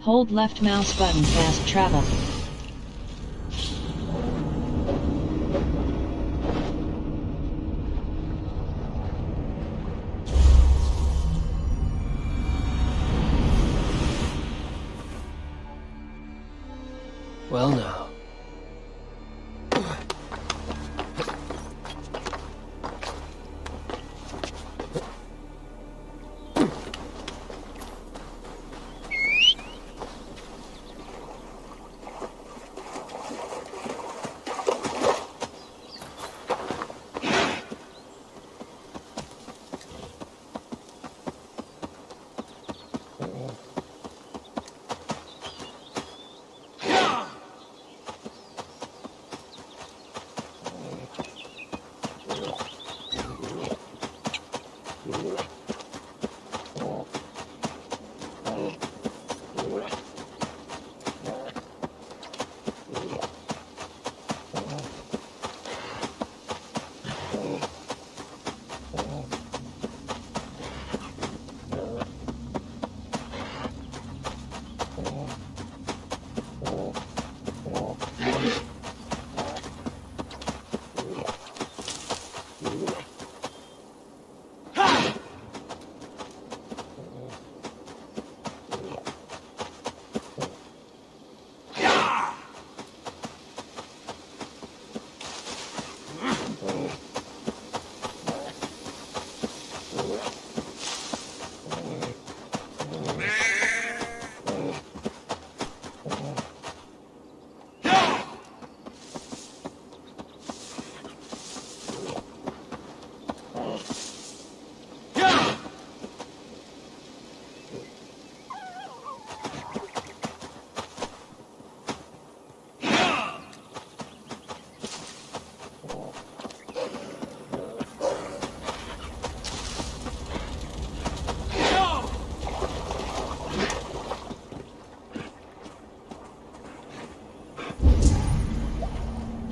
Hold left mouse button fast travel. Well now.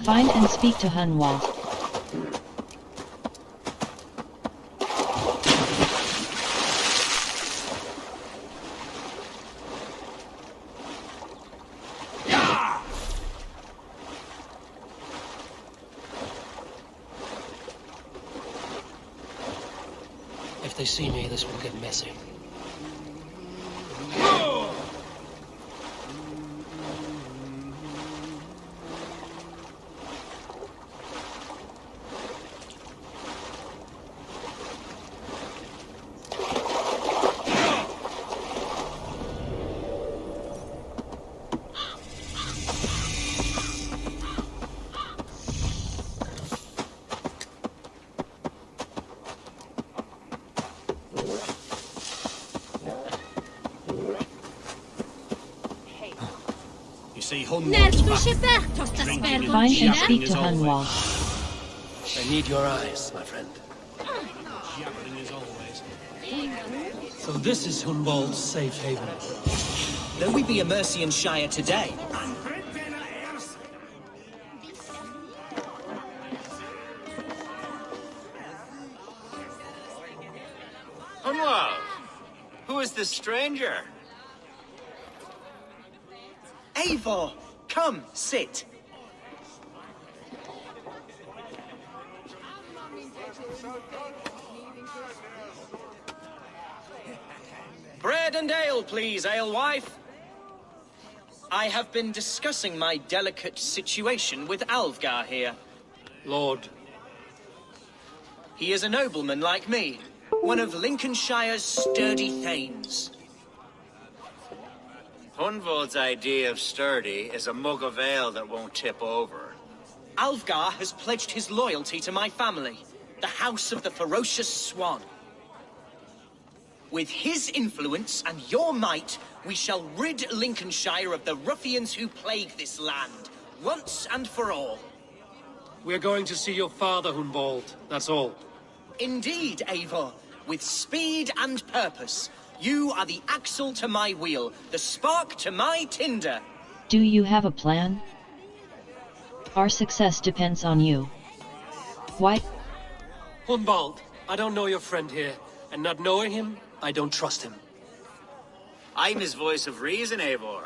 Find and speak to Hunwald. If they see me, this will get messy. Find and speak to Hunwald. I need your eyes, my friend. So this is Hunwald's safe haven. Though we be a Mercian Shire today, Hunwald, who is this stranger? Eivor, come, sit. Bread and ale, please, alewife. I have been discussing my delicate situation with Alvgar here. Lord. He is a nobleman like me, one of Lincolnshire's sturdy thanes. Hunwald's idea of sturdy is a mug of ale that won't tip over. Alvgar has pledged his loyalty to my family, the House of the Ferocious Swan. With his influence and your might, we shall rid Lincolnshire of the ruffians who plague this land, once and for all. We're going to see your father, Hunwald. That's all. Indeed, Eivor. With speed and purpose. You are the axle to my wheel, the spark to my tinder. Do you have a plan? Our success depends on you. Why? Hunwald, I don't know your friend here, and not knowing him, I don't trust him. I'm his voice of reason, Eivor.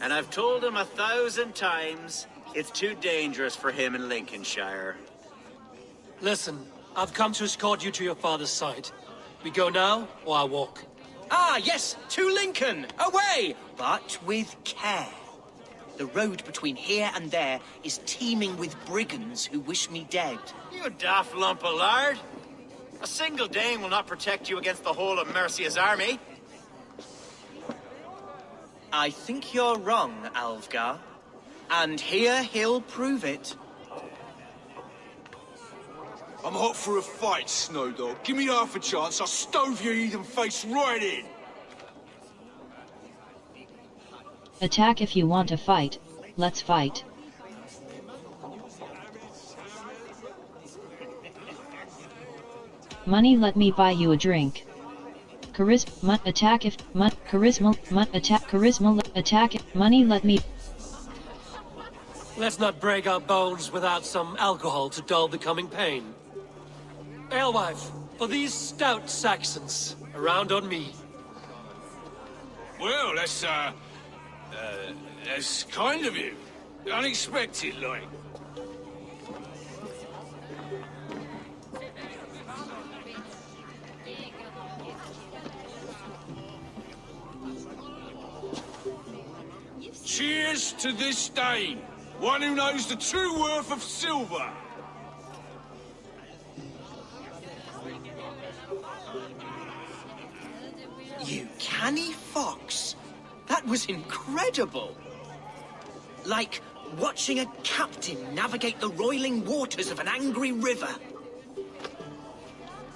And I've told him 1,000 times it's too dangerous for him in Lincolnshire. Listen, I've come to escort you to your father's side. We go now, or I walk? Ah, yes, to Lincoln! Away! But with care. The road between here and there is teeming with brigands who wish me dead. You daft lump of lard. A single Dane will not protect you against the whole of Mercia's army. I think you're wrong, Alfgar. And here he'll prove it. I'm hot for a fight, Snowdog. Give me half a chance, I'll stove your heathen face right in. Attack if you want to fight, let's fight. Money, let me buy you a drink. Charisma, attack if, charisma, attack, charisma, attack if, money, let me... Let's not break our bones without some alcohol to dull the coming pain. Alewife, for these stout Saxons, around on me. Well, that's kind of you. Unexpected, like. Cheers to this Dane, one who knows the true worth of silver. You canny fox. That was incredible. Like watching a captain navigate the roiling waters of an angry river.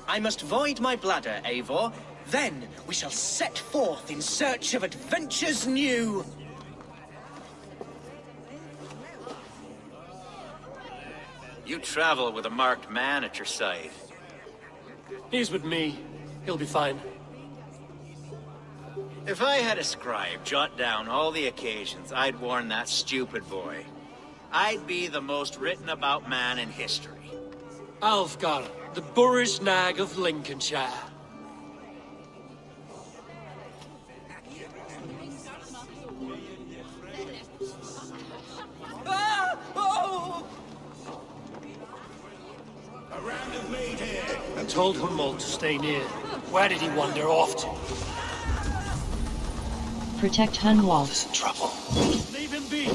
I must void my bladder, Eivor. Then we shall set forth in search of adventures new. You travel with a marked man at your side. He's with me. He'll be fine. If I had a scribe jot down all the occasions I'd warn that stupid boy, I'd be the most written about man in history. Alfgar, the boorish nag of Lincolnshire. Ah! Oh! I told Humboldt to stay near. Where did he wander off to? Protect Hunwald. Trouble. Leave him be.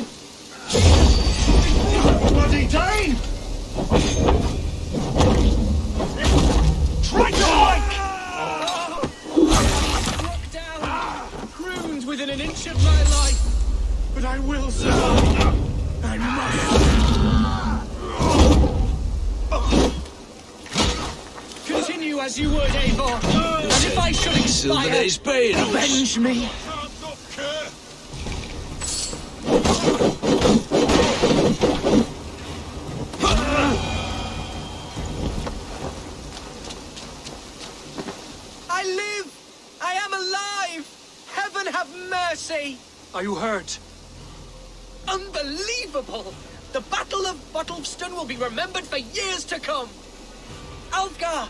Bloody Dane! Try Struck down! Crooned within an inch of my life! But I will survive! I must! Continue as you would, Eivor! And if I should expire, avenge me! I live! I am alive! Heaven have mercy! Are you hurt? Unbelievable! The Battle of Bottleston will be remembered for years to come! Alfgar,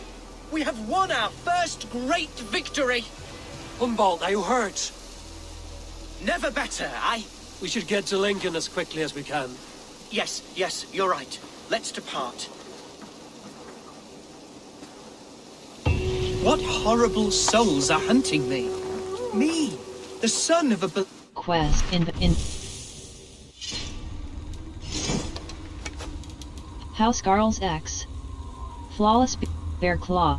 we have won our first great victory! Humboldt, are you hurt? Never better, We should get to Lincoln as quickly as we can. Yes, you're right. Let's depart. What horrible souls are hunting me? Me, the son of a... Quest in House Garls X. Flawless Bear Claw.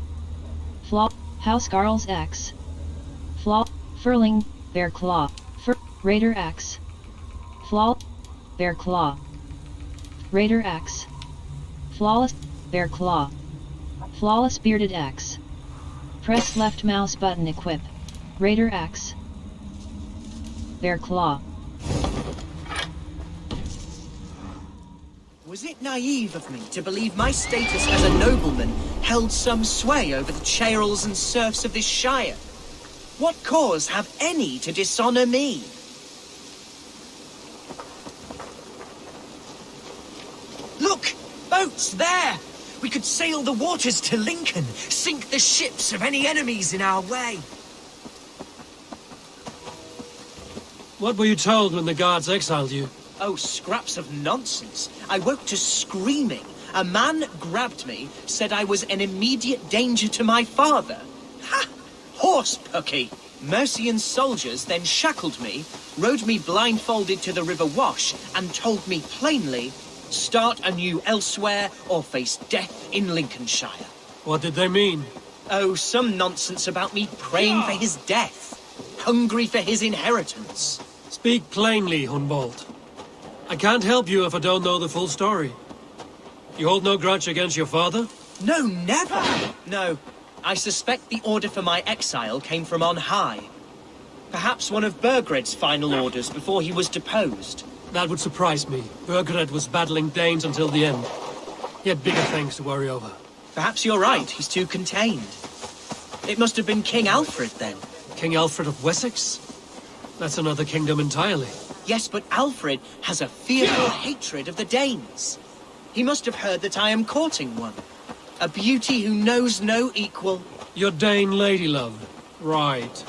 House Garls X. Furling Bear Claw. Raider X. Bear Claw. Raider X. Flawless Bear Claw. Flawless Bearded X. Press left mouse button, equip. Raider X. Bear Claw. Was it naive of me to believe my status as a nobleman held some sway over the churls and serfs of this shire? What cause have any to dishonor me? Look! Boats there! We could sail the waters to Lincoln, sink the ships of any enemies in our way. What were you told when the guards exiled you? Oh, scraps of nonsense. I woke to screaming. A man grabbed me, said I was an immediate danger to my father. Ha! Horse pucky! Mercian soldiers then shackled me, rode me blindfolded to the River Wash, and told me plainly, start anew elsewhere or face death in Lincolnshire. What did they mean? Oh, some nonsense about me praying for his death, hungry for his inheritance. Speak plainly, Hunwald. I can't help you if I don't know the full story. You hold no grudge against your father? No, never! No, I suspect the order for my exile came from on high. Perhaps one of Burgred's final orders before he was deposed. That would surprise me. Burgred was battling Danes until the end. He had bigger things to worry over. Perhaps you're right, he's too contained. It must have been King Alfred then. King Alfred of Wessex? That's another kingdom entirely. Yes, but Alfred has a fearful hatred of the Danes. He must have heard that I am courting one. A beauty who knows no equal. Your Dane lady love. Right.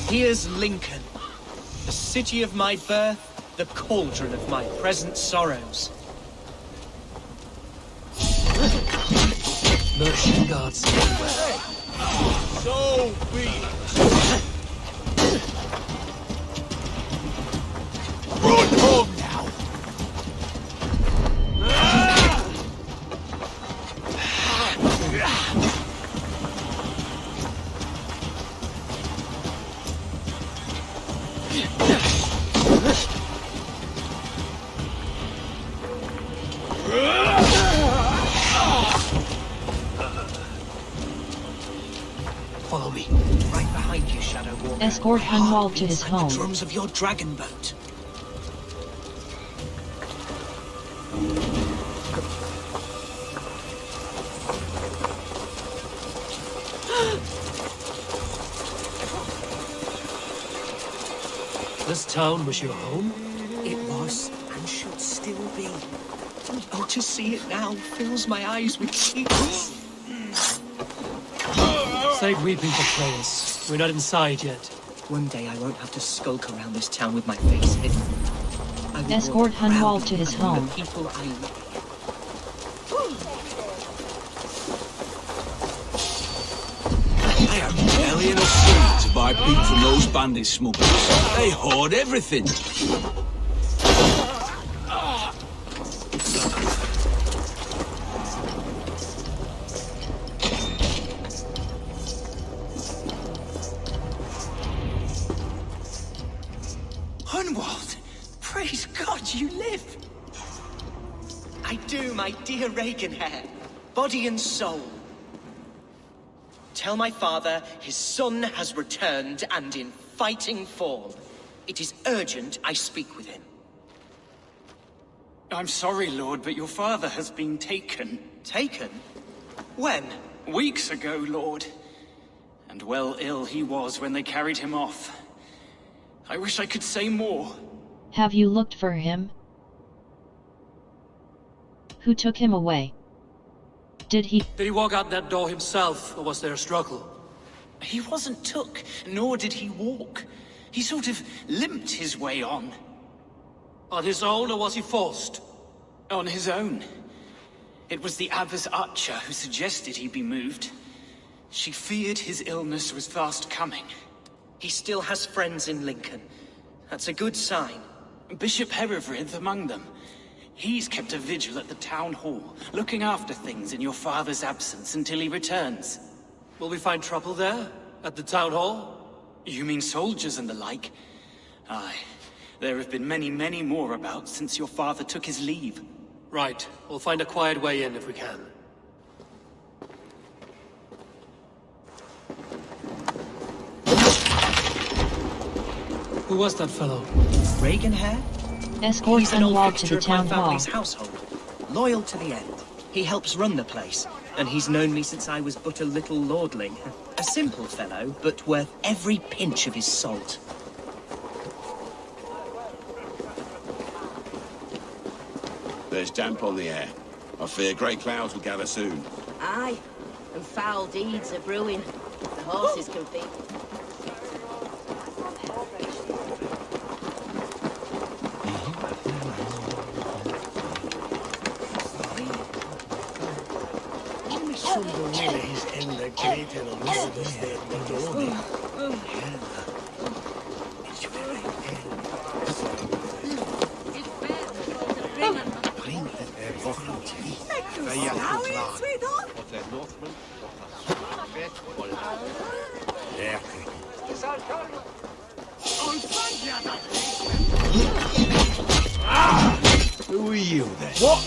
Here's Lincoln. The city of my birth, the cauldron of my present sorrows. Merchant guards everywhere. So be it. Run home now. Follow me. Right behind you, Shadow Walker. Escort Hunwald to his Inside home. the drums of your dragon boat. This town was your home? It was, and should still be. Oh, to see it now fills my eyes with tears. Save weeping for prayers. We're not inside yet. One day I won't have to skulk around this town with my face hidden. I will Escort walk Hunwald proudly to his among home. the people I love. I have belly and a seat to buy peat from those bandit smugglers. They hoard everything. Hunwald! Praise God you live! I do, my dear Reaganhair. Body and soul. Tell my father his son has returned and in fighting form. It is urgent I speak with him. I'm sorry, Lord, but your father has been taken. Taken? When? Weeks ago, Lord. And well ill he was when they carried him off. I wish I could say more. Have you looked for him? Who took him away? Did Did he walk out that door himself, or was there a struggle? He wasn't took, nor did he walk. He sort of limped his way on. On his own, or was he forced? On his own. It was the Abbess Archer who suggested he be moved. She feared his illness was fast coming. He still has friends in Lincoln. That's a good sign. Bishop Herefrith among them. He's kept a vigil at the town hall, looking after things in your father's absence until he returns. Will we find trouble there? At the town hall? You mean soldiers and the like? Aye. There have been many, many more about since your father took his leave. Right. We'll find a quiet way in if we can. Who was that fellow? Reaganhair? escort He's an old Hunwald to fixture the of my town hall? family's household. Loyal to the end. He helps run the place, and he's known me since I was but a little lordling. A simple fellow, but worth every pinch of his salt. There's damp on the air. I fear grey clouds will gather soon. Aye. and foul deeds are brewing. The horses can feed. Who are you then? What?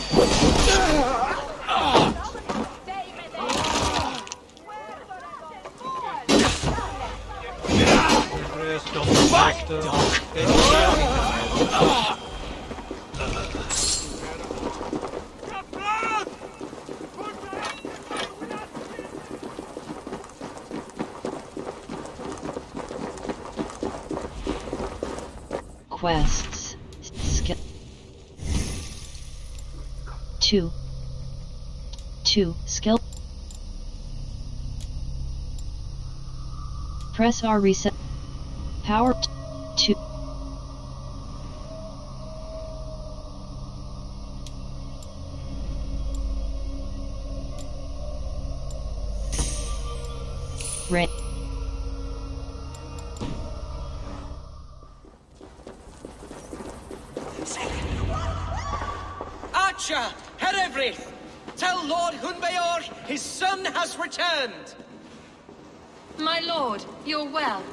Quests. Skill. 2. Skill. Press R reset. Power 2. Red. Archer, Herevri, tell Lord Hunbeor his son has returned. My lord, you're well.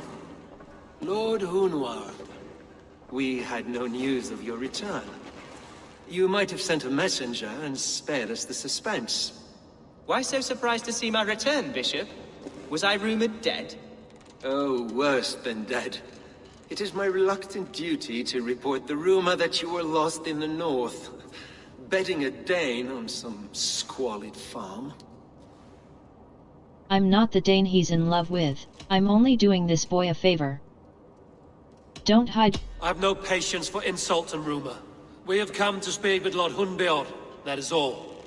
Lord Hunward, we had no news of your return. You might have sent a messenger and spared us the suspense. Why so surprised to see my return, Bishop? Was I rumored dead? Oh, worse than dead. It is my reluctant duty to report the rumor that you were lost in the north, bedding a Dane on some squalid farm. I'm not the Dane he's in love with. I'm only doing this boy a favor. Don't hide. I've no patience for insult and rumor. We have come to speak with Lord Hunbeor, that is all.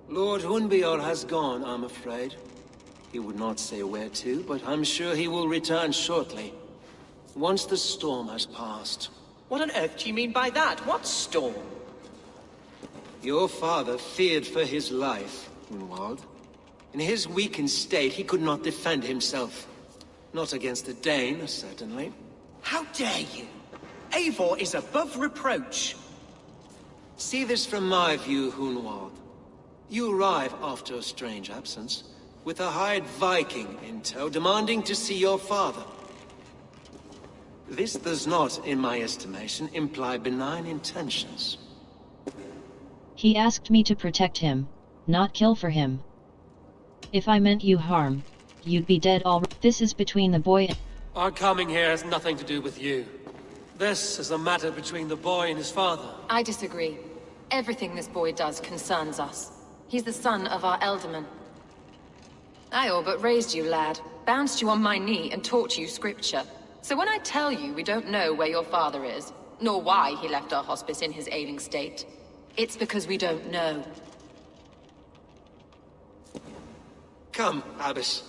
Lord Hunbeor has gone, I'm afraid. He would not say where to, but I'm sure he will return shortly. Once the storm has passed. What on earth do you mean by that? What storm? Your father feared for his life, Hunwald. In his weakened state, he could not defend himself. Not against a Dane, certainly. How dare you? Eivor is above reproach. See this from my view, Hunwald. You arrive after a strange absence, with a hired Viking in tow, demanding to see your father. This does not, in my estimation, imply benign intentions. He asked me to protect him, not kill for him. If I meant you harm, you'd be dead already. This is between the boy and... Our coming here has nothing to do with you. This is a matter between the boy and his father. I disagree. Everything this boy does concerns us. He's the son of our Elderman. I all but raised you, lad. Bounced you on my knee and taught you scripture. So when I tell you we don't know where your father is, nor why he left our hospice in his ailing state, it's because we don't know. Come, Abbess.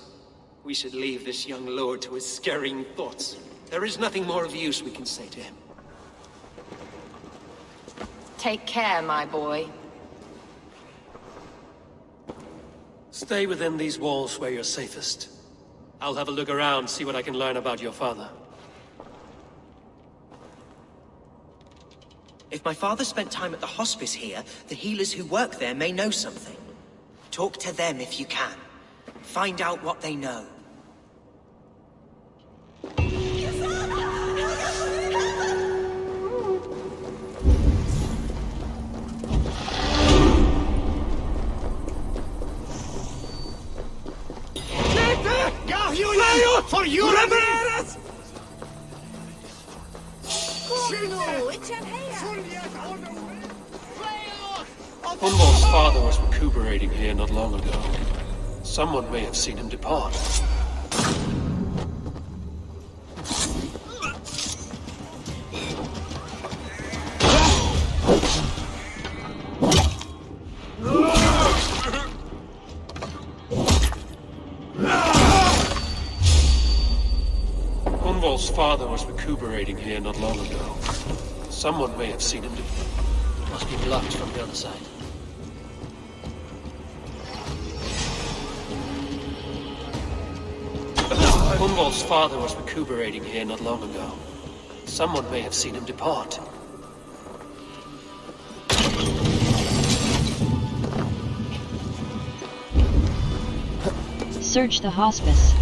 We should leave this young lord to his scurrying thoughts. There is nothing more of use we can say to him. Take care, my boy. Stay within these walls where you're safest. I'll have a look around, see what I can learn about your father. If my father spent time at the hospice here, the healers who work there may know something. Talk to them if you can. Find out what they know. For you, Hunwald's father was recuperating here not long ago. Someone may have seen him depart. father was recuperating here not long ago. Someone may have seen him. Must be blocked from the other side. Humboldt's father was recuperating here not long ago. Someone may have seen him depart. Search the hospice.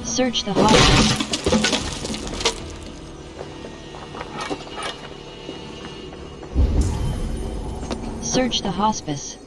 Search the hospice. Search the hospice.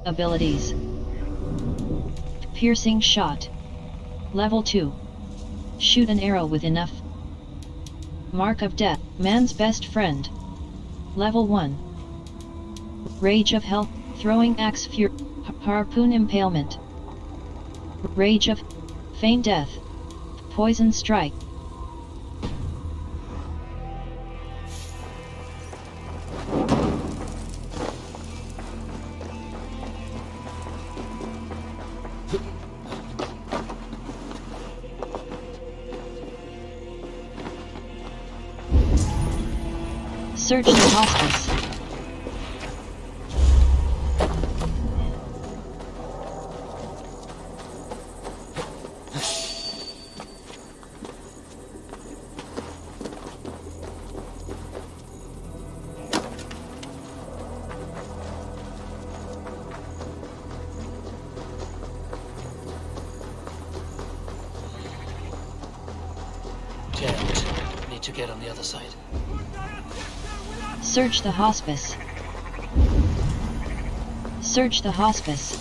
Abilities. Piercing shot. Level 2. Shoot an arrow with enough. Mark of death. Man's best friend. Level 1. Rage of hell. Throwing axe fury. Harpoon impalement. Rage of feign death. Poison strike. Search the hospice. Jammed. Need to get on the other side. Search the hospice. Search the hospice.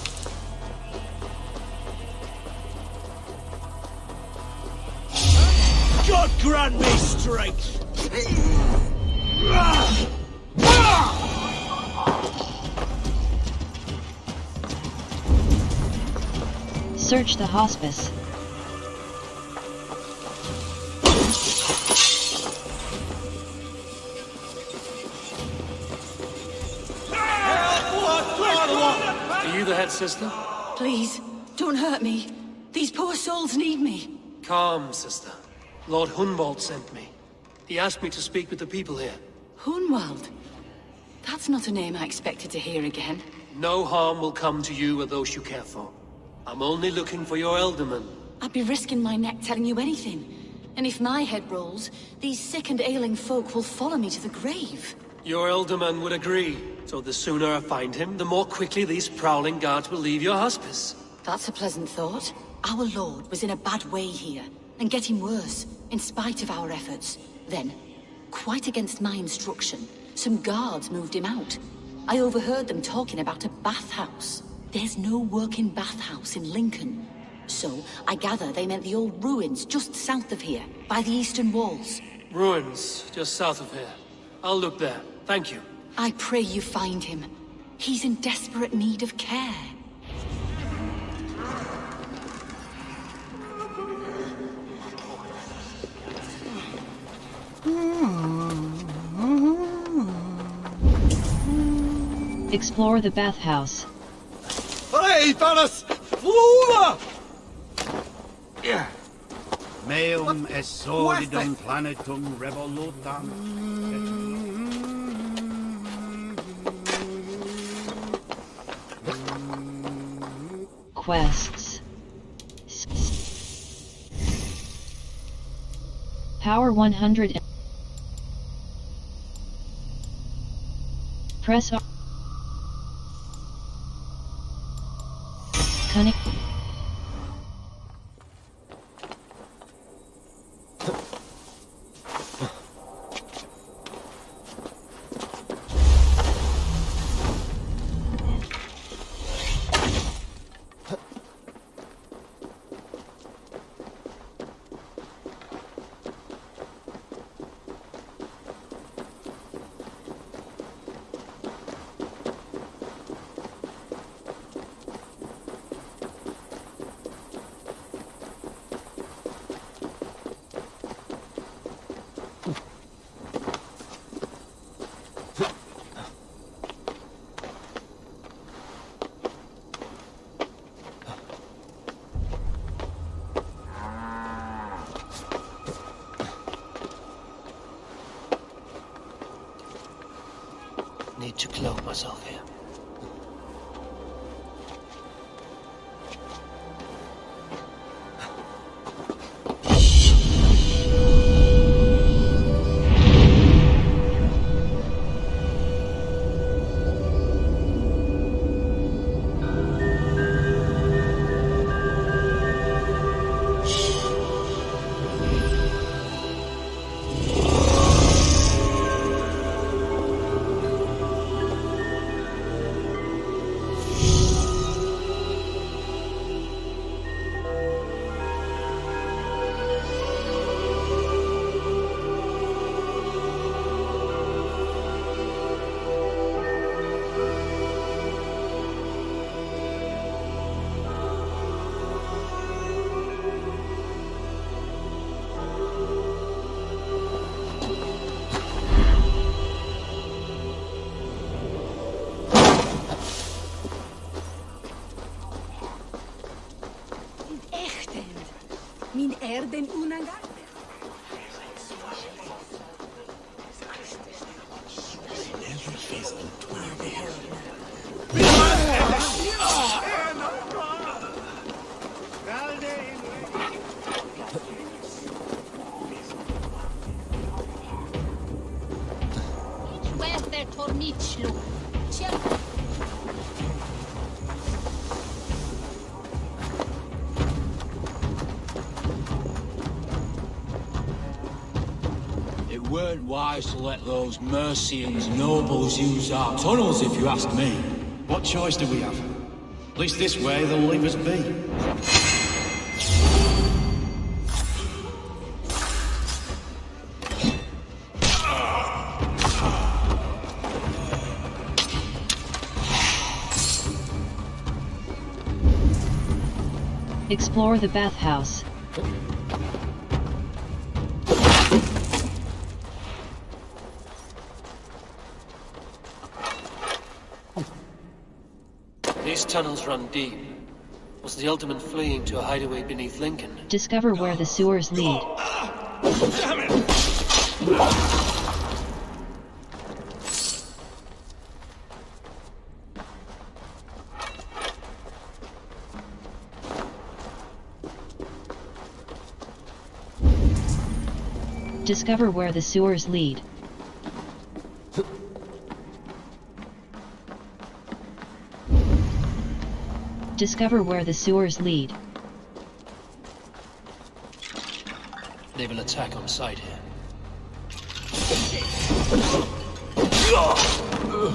God grant me strength! Search the hospice. Are you the head sister? Please, don't hurt me. These poor souls need me. Calm, sister. Lord Hunwald sent me. He asked me to speak with the people here. Hunwald? That's not a name I expected to hear again. No harm will come to you or those you care for. I'm only looking for your elderman. I'd be risking my neck telling you anything. And if my head rolls, these sick and ailing folk will follow me to the grave. Your elderman would agree. So the sooner I find him, the more quickly these prowling guards will leave your hospice. That's a pleasant thought. Our lord was in a bad way here, and getting worse, in spite of our efforts. Then, quite against my instruction, some guards moved him out. I overheard them talking about a bathhouse. There's no working bathhouse in Lincoln. So, I gather they meant the old ruins just south of here, by the eastern walls. Ruins, just south of here. I'll look there. Thank you. I pray you find him. He's in desperate need of care. Explore the bathhouse. Hey, Thanos! Flora! Meum est solidum planetum revolutam. Quests. Power 100. Press R. Cunning. Need to clothe myself here. Min erden unangar. It weren't wise to let those Mercians nobles use our tunnels, if you ask me. What choice do we have? At least this way they'll leave us be. Explore the bathhouse. These tunnels run deep. Was the Ultimate fleeing to a hideaway beneath Lincoln? Discover where the sewers lead. Damn it! Discover where the sewers lead. Discover where the sewers lead. Naval attack on sight here.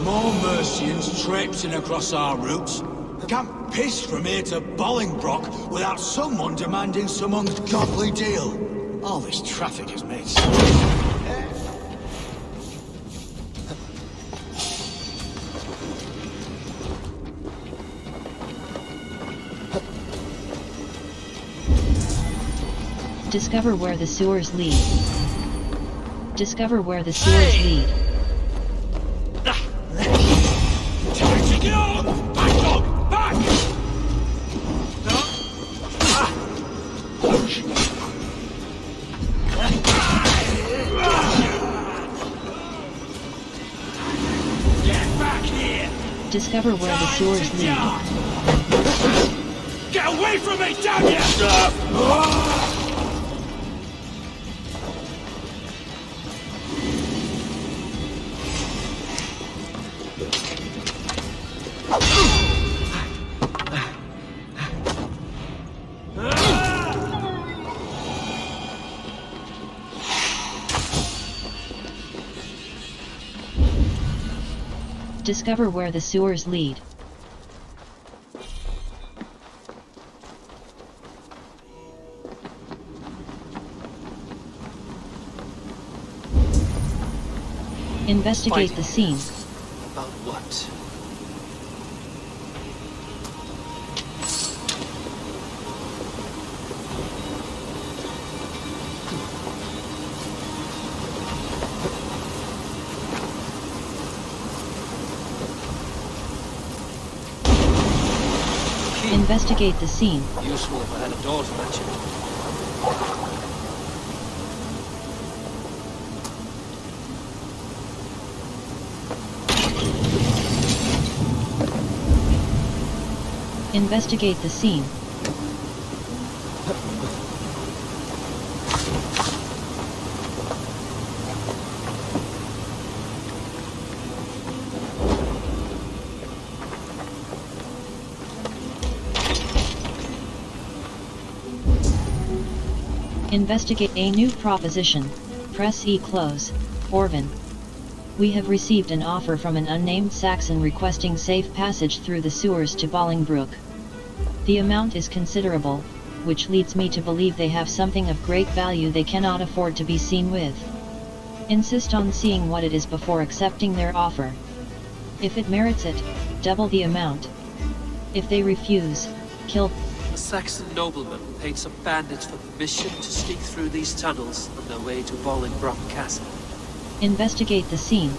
More Mercians traipsing across our routes. Can't piss from here to Bolingbroke without someone demanding some ungodly deal. All this traffic has made Discover where the sewers lead. Discover where the sewers lead. Time to go! Back up! Back! Get back here! Discover where the sewers lead. Get away from me, damn you! Discover where the sewers lead. Investigate the scene. About what? Investigate the scene. Useful if I had a door to match it. Investigate the scene. Investigate a new proposition. Press E close. Orvin. We have received an offer from an unnamed Saxon requesting safe passage through the sewers to Bolingbroke. The amount is considerable, which leads me to believe they have something of great value they cannot afford to be seen with. Insist on seeing what it is before accepting their offer. If it merits it, double the amount. If they refuse, kill. A Saxon nobleman paid some bandits for permission to sneak through these tunnels on their way to Bolingbroke Castle. Investigate the scene.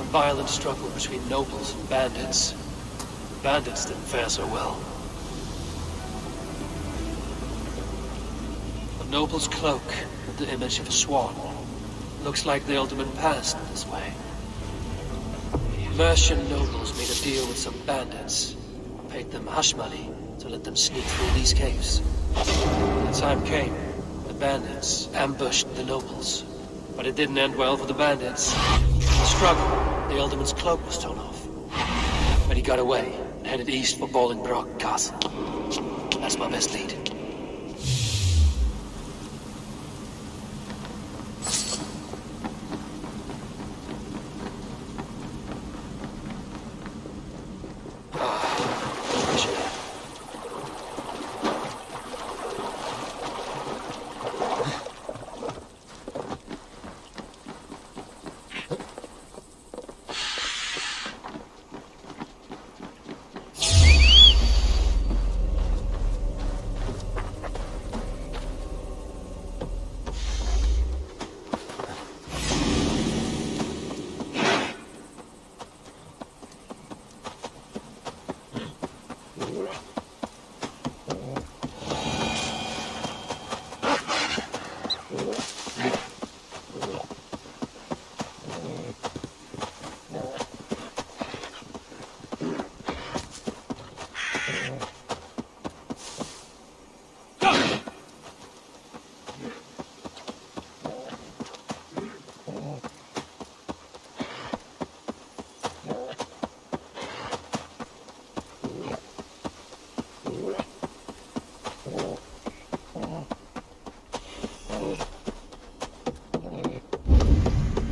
A violent struggle between nobles and bandits. The bandits didn't fare so well. A noble's cloak with the image of a swan. Looks like the alderman passed this way. Mercian nobles made a deal with some bandits. Paid them hush money to let them sneak through these caves. When the time came, the bandits ambushed the nobles. But it didn't end well for the bandits. In the struggle, the alderman's cloak was torn off. But he got away and headed east for Bolingbroke Castle. That's my best lead.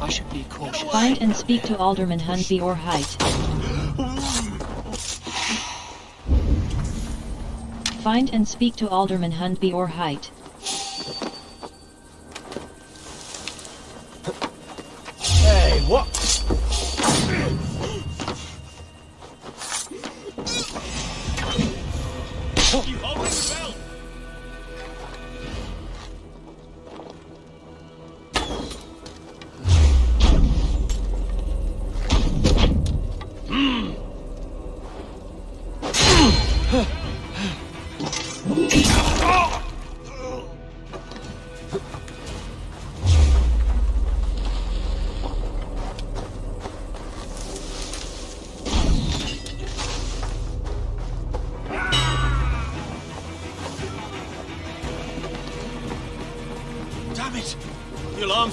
I should be cautious. Find and speak to Alderman Hunby or Height. Find and speak to Alderman Hunby or Height. Hey, what? You holding the belt?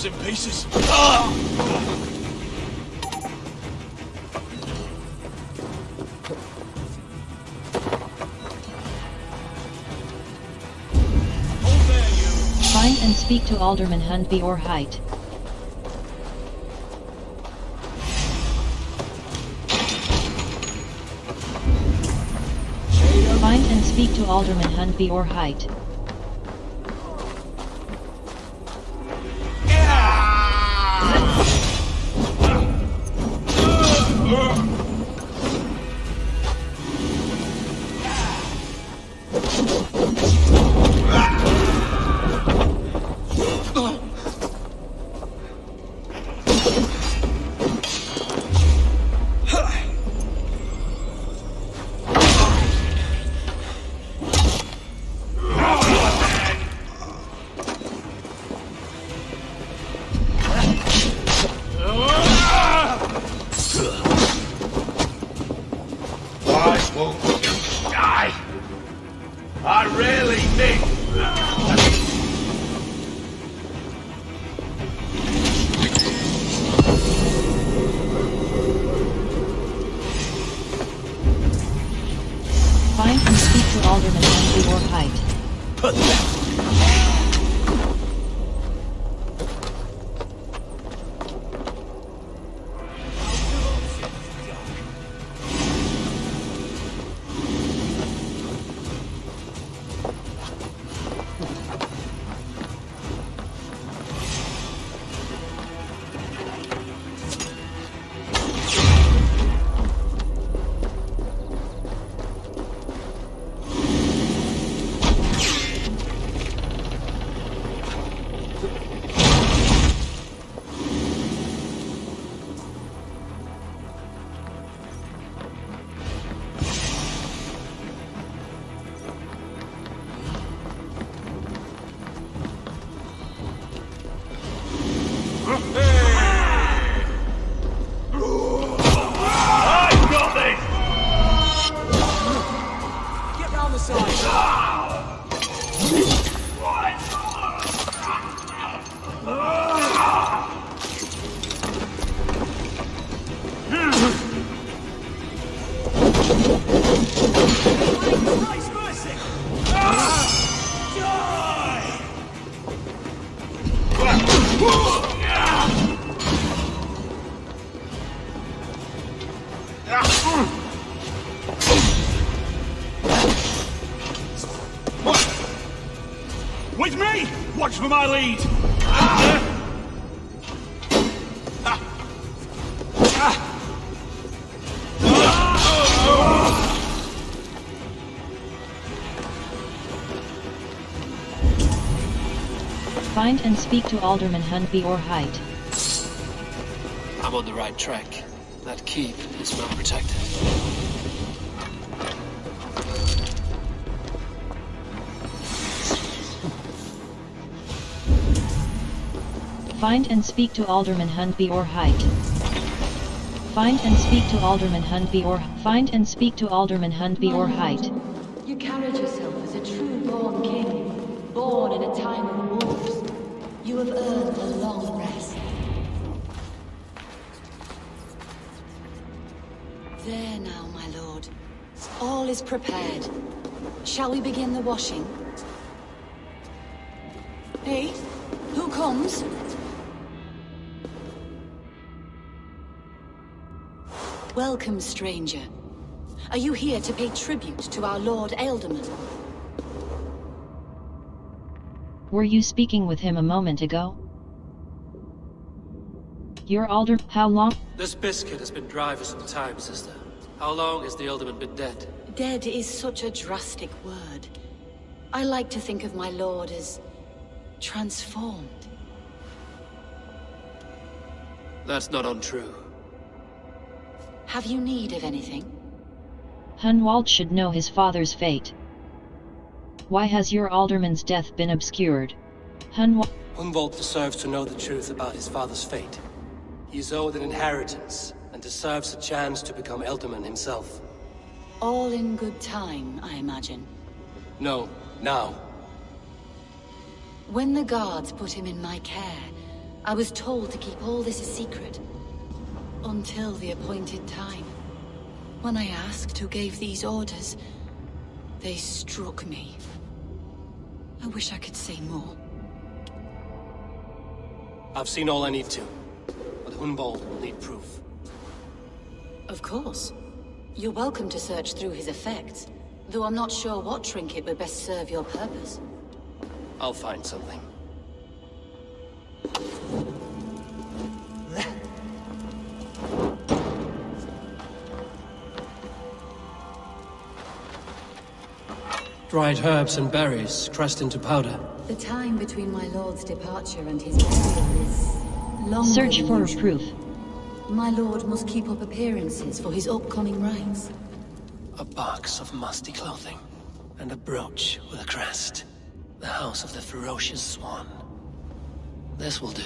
comes in pieces. Find and speak to Alderman Hundby or Height. Find and speak to Alderman Hundby or Height. Find and speak to Alderman Hundby or Height. With me! Watch for my lead! Find and speak to Alderman Hundby or Height. I'm on the right track. That keep is well protected. Find and speak to Alderman Hundby or Height. Find and speak to Alderman Hundby or Find and speak to Alderman Hundby or Height. You carried yourself as a true-born king, born in a time of wolves. You have earned a long rest. There now, my lord. All is prepared. Shall we begin the washing? Hey, who comes? Welcome, stranger. Are you here to pay tribute to our Lord Ealdorman? Were you speaking with him a moment ago? Your Alder... How long? This biscuit has been dry for some time, sister. How long has the Ealdorman been dead? Dead is such a drastic word. I like to think of my lord as... transformed. That's not untrue. Have you need of anything? Hunwald should know his father's fate. Why has your alderman's death been obscured? Hunwald deserves to know the truth about his father's fate. He is owed an inheritance, and deserves a chance to become Ealdorman himself. All in good time, I imagine. No, now. When the guards put him in my care, I was told to keep all this a secret. Until the appointed time. When I asked who gave these orders, they struck me. I wish I could say more. I've seen all I need to, but Hunwald will need proof. Of course. You're welcome to search through his effects, though I'm not sure what trinket would best serve your purpose. I'll find something. Dried herbs and berries crushed into powder. The time between my lord's departure and his burial is longer Search than for usual. proof. My lord must keep up appearances for his upcoming rites. A box of musty clothing, and a brooch with a crest. The house of the ferocious swan. This will do.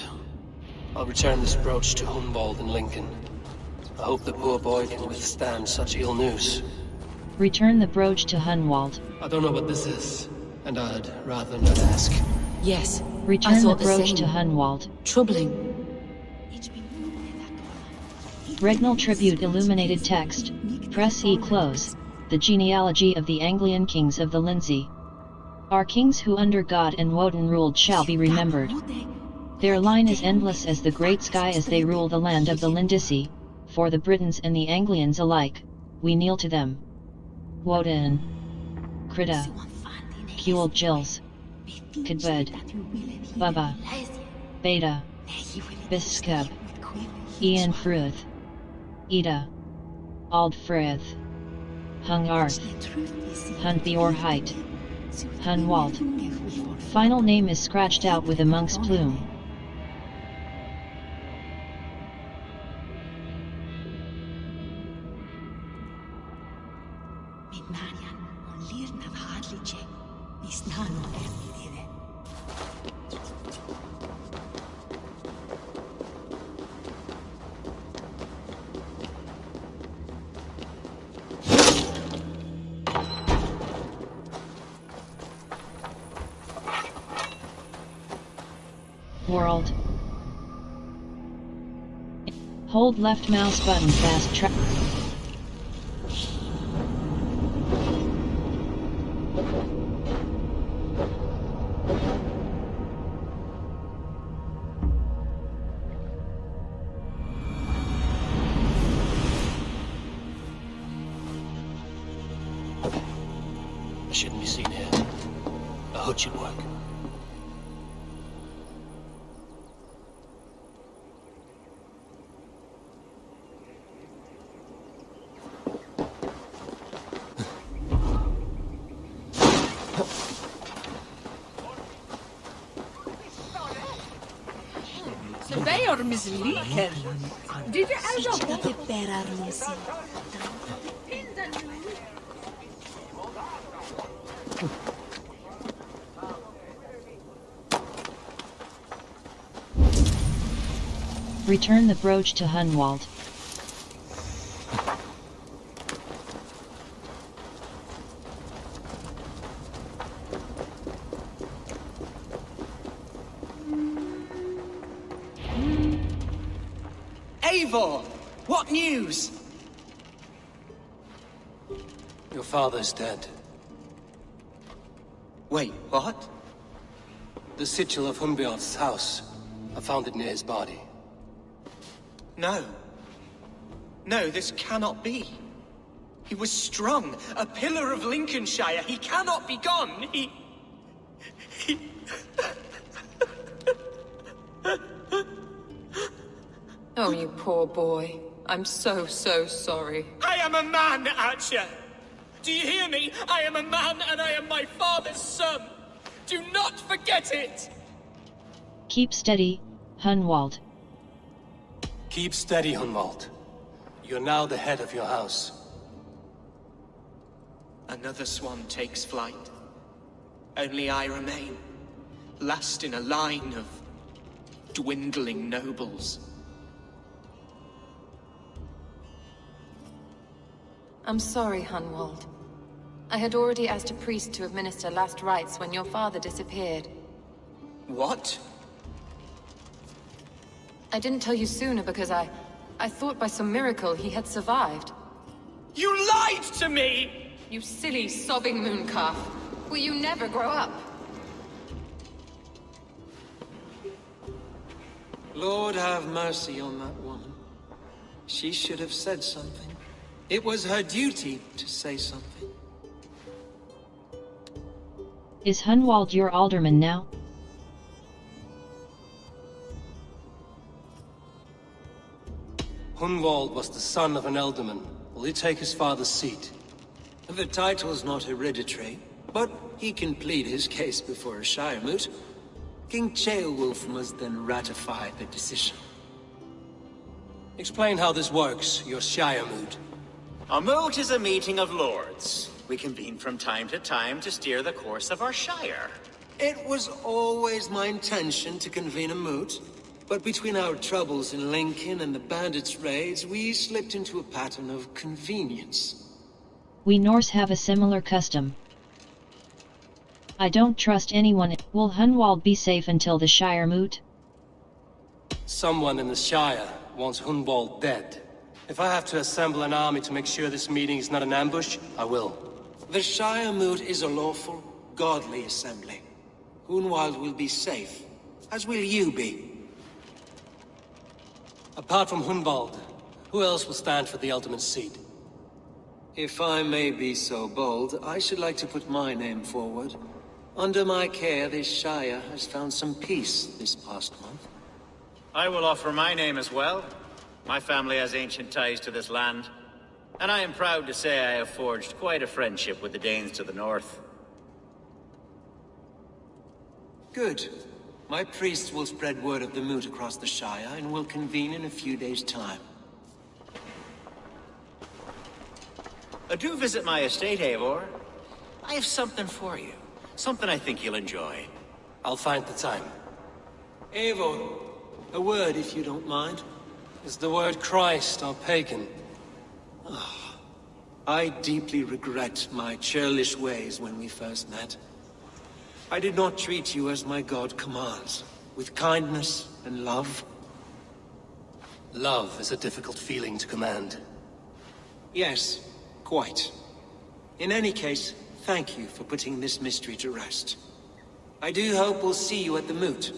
I'll return this brooch to Hunwald in Lincoln. I hope the poor boy can withstand such ill news. Return the brooch to Hunwald. I don't know what this is, and I'd rather not ask. Yes, I Return the thought the brooch same. to Hunwald. Troubling. Regnal Tribute Illuminated Text. Press E close. The genealogy of the Anglian kings of the Lindsey. Our kings who under God and Woden ruled shall be remembered. Their line is endless as the great sky as they rule the land of the Lindisi. For the Britons and the Anglians alike, we kneel to them. Woden. Krita. Kuel Gills. Kadbud. Bubba. Beta. Biskub. Ian Fruth. Ida. Aldfrith. Hung Arth. Hunt the Orheit. Hunwald. Final name is scratched out with a monk's plume. World. Hold left mouse button fast track. I shouldn't be seen here. A hood should work. Did you ever Return the brooch to Hunwald. Eivor! What news? Your father's dead. Wait, what? The sigil of Hunbjorn's house. I found it near his body. No. No, this cannot be. He was strong, a pillar of Lincolnshire. He cannot be gone. He... Oh, you poor boy. I'm so sorry. I am a man, Archer! Do you hear me? I am a man and I am my father's son! Do not forget it! Keep steady, Hunwald. Keep steady, Hunwald. You're now the head of your house. Another swan takes flight. Only I remain, last in a line of dwindling nobles. I'm sorry, Hunwald. I had already asked a priest to administer last rites when your father disappeared. What? I didn't tell you sooner because I thought by some miracle he had survived. You lied to me! You silly, sobbing mooncalf. Will you never grow up? Lord have mercy on that woman. She should have said something. It was her duty to say something. Is Hunwald your alderman now? Hunwald was the son of an ealdorman. Will he take his father's seat? The title's not hereditary, but he can plead his case before a Shire moot. King Ceolwulf must then ratify the decision. Explain how this works, your Shire moot. A moot is a meeting of lords. We convene from time to time to steer the course of our Shire. It was always my intention to convene a moot, but between our troubles in Lincoln and the bandits' raids, we slipped into a pattern of convenience. We Norse have a similar custom. I don't trust anyone. Will Hunwald be safe until the Shire moot? Someone in the Shire wants Hunwald dead. If I have to assemble an army to make sure this meeting is not an ambush, I will. The Shire moot is a lawful, godly assembly. Hunwald will be safe, as will you be. Apart from Hunwald, who else will stand for the ultimate seat? If I may be so bold, I should like to put my name forward. Under my care, this Shire has found some peace this past month. I will offer my name as well. My family has ancient ties to this land, and I am proud to say I have forged quite a friendship with the Danes to the north. Good. My priests will spread word of the moot across the Shire, and will convene in a few days' time. Do visit my estate, Eivor. I have something for you. Something I think you'll enjoy. I'll find the time. Eivor, a word if you don't mind. Is the word Christ or pagan? I deeply regret my churlish ways when we first met. I did not treat you as my god commands, with kindness and love. Love is a difficult feeling to command. Yes, quite. In any case, thank you for putting this mystery to rest. I do hope we'll see you at the moot.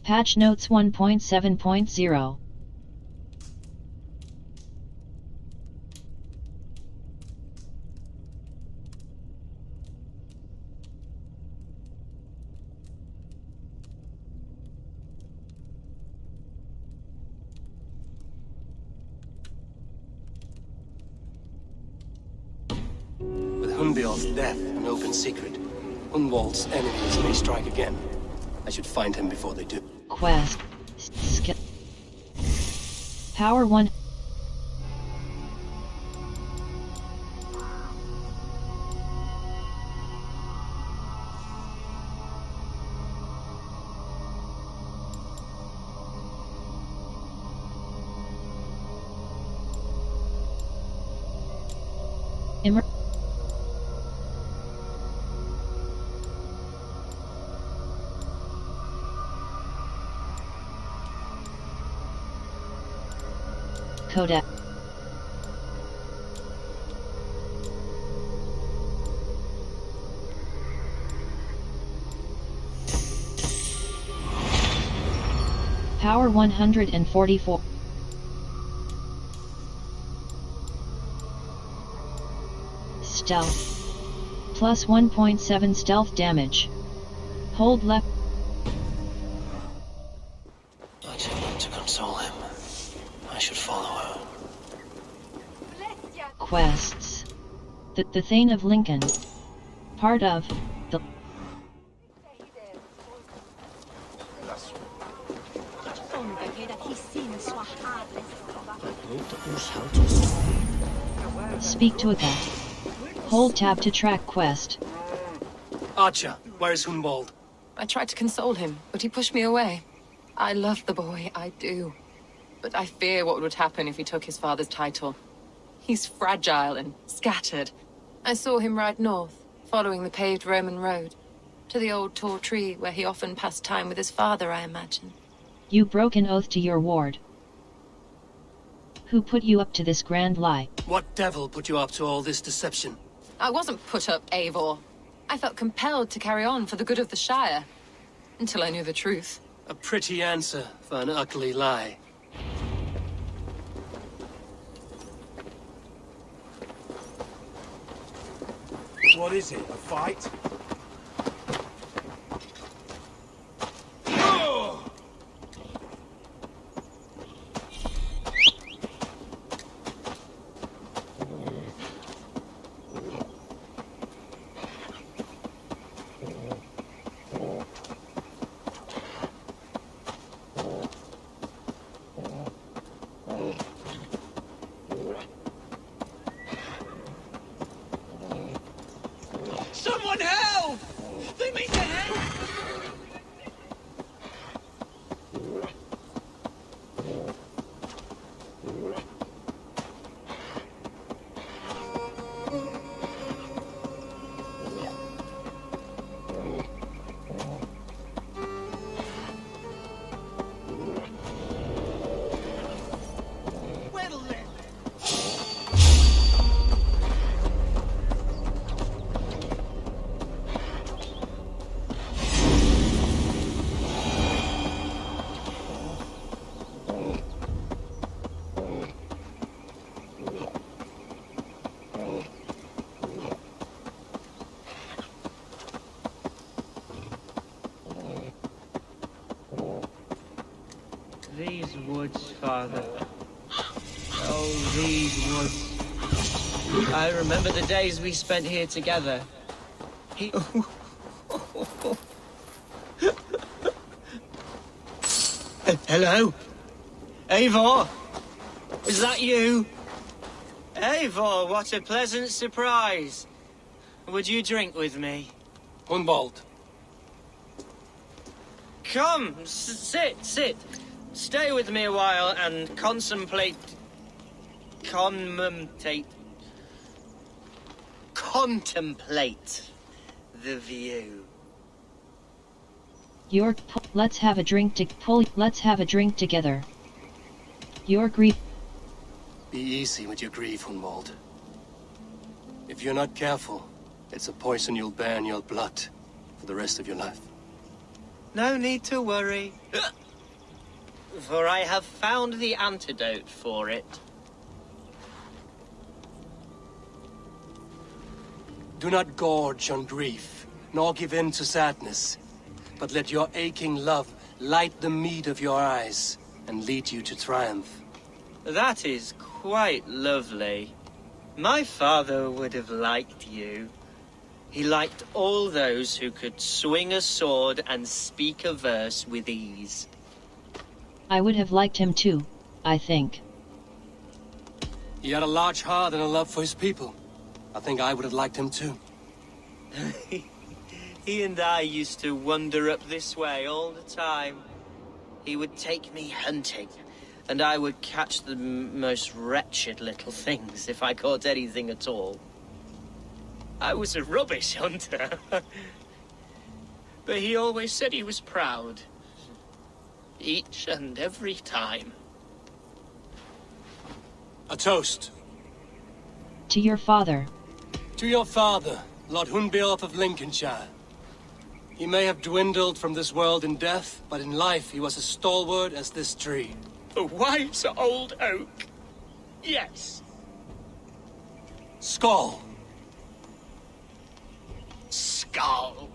Patch Notes 1.7.0 Hunbeor's death an open secret, Hunwald's enemies may strike again. I should find him before they do. Quest. Skill. Power 1. Codec. Power 144. Stealth. Plus 1.7 stealth damage. Hold left. I tell her to console him. I should follow her. Quests. The Thane of Lincoln. Part of the Speak to a cat. Hold tab to track quest. Archer, where is Hunwald? I tried to console him, but he pushed me away. I love the boy, I do. But I fear what would happen if he took his father's title. He's fragile and scattered. I saw him ride north, following the paved Roman road. To the old tall tree where he often passed time with his father, I imagine. You broke an oath to your ward. Who put you up to this grand lie? What devil put you up to all this deception? I wasn't put up, Eivor. I felt compelled to carry on for the good of the Shire. Until I knew the truth. A pretty answer for an ugly lie. What is it, a fight? Someone help! They mean to help! These woods, Father. Oh, these woods. I remember the days we spent here together. Hello? Eivor? Is that you? Eivor, what a pleasant surprise. Would you drink with me? Hunwald. Come, sit. Stay with me a while and contemplate the view. Let's have a drink together. Your grief. Be easy with your grief, Hunwald. If you're not careful, it's a poison you'll bear in your blood for the rest of your life. No need to worry. For I have found the antidote for it. Do not gorge on grief, nor give in to sadness, but let your aching love light the mead of your eyes and lead you to triumph. That is quite lovely. My father would have liked you. He liked all those who could swing a sword and speak a verse with ease. I would have liked him too, I think. He had a large heart and a love for his people. I think I would have liked him too. He and I used to wander up this way all the time. He would take me hunting, and I would catch the most wretched little things if I caught anything at all. I was a rubbish hunter. But he always said he was proud. Each and every time. A toast. To your father. To your father, Lord Hunbeorth of Lincolnshire. He may have dwindled from this world in death, but in life he was as stalwart as this tree. The wise old oak. Yes. Skull. Skull.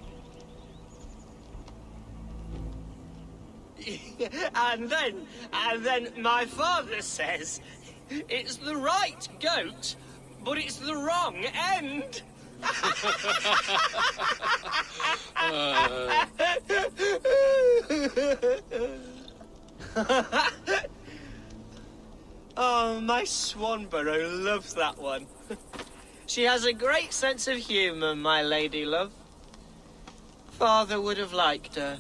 And then my father says, it's the right goat, but it's the wrong end. Oh, my Swanborough loves that one. She has a great sense of humour, my lady love. Father would have liked her.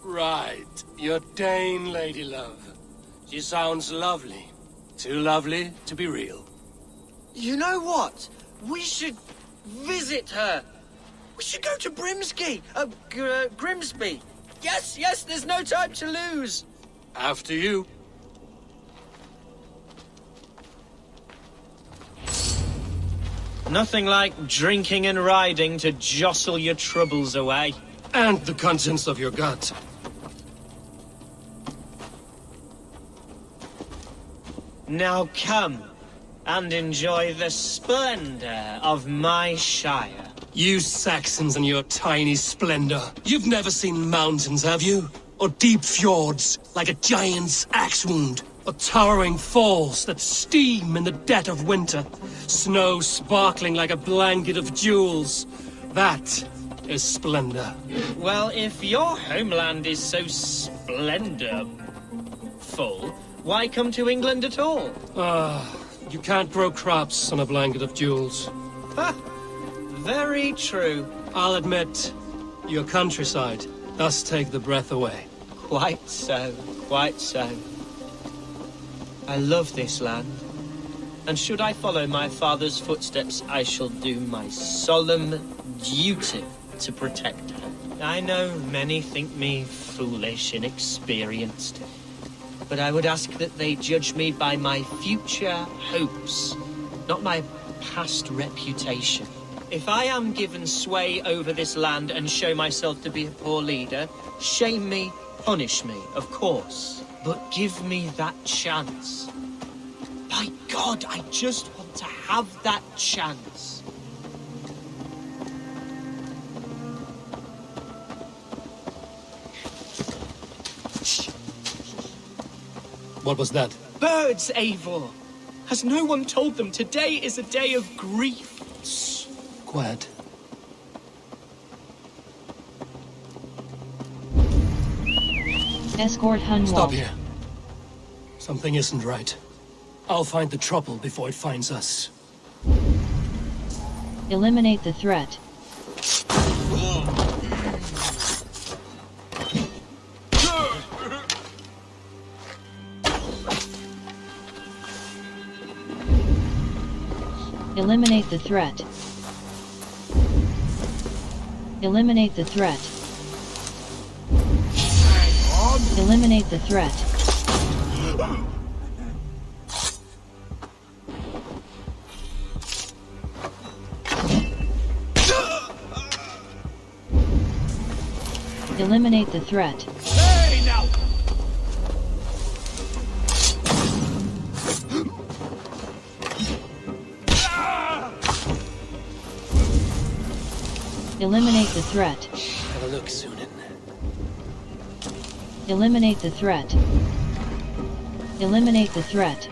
Right, your Dane lady love. She sounds lovely. Too lovely to be real. You know what? We should visit her. We should go to Grimsby. Yes, there's no time to lose. After you. Nothing like drinking and riding to jostle your troubles away. And the contents of your gut. Now come and enjoy the splendor of my shire. You Saxons and your tiny splendor. You've never seen mountains, have you? Or deep fjords, like a giant's axe wound? Or towering falls that steam in the dead of winter? Snow sparkling like a blanket of jewels? That is splendor. Well, if your homeland is so splendorful, why come to England at all? You can't grow crops on a blanket of jewels. Very true. I'll admit, your countryside does take the breath away. Quite so, quite so. I love this land, and should I follow my father's footsteps, I shall do my solemn duty to protect her. I know many think me foolish, inexperienced, but I would ask that they judge me by my future hopes, not my past reputation. If I am given sway over this land and show myself to be a poor leader, shame me, punish me, of course, but give me that chance. By God, I just want to have that chance. What was that? Birds, Eivor! Has no one told them today is a day of grief? Quiet. Escort Hunwald. Stop here. Something isn't right. I'll find the trouble before it finds us. Eliminate the threat. Eliminate the threat. Eliminate the threat. Eliminate the threat. Eliminate the threat. Hey, now! Eliminate the threat. Have a look, Sunan. Eliminate the threat. Eliminate the threat.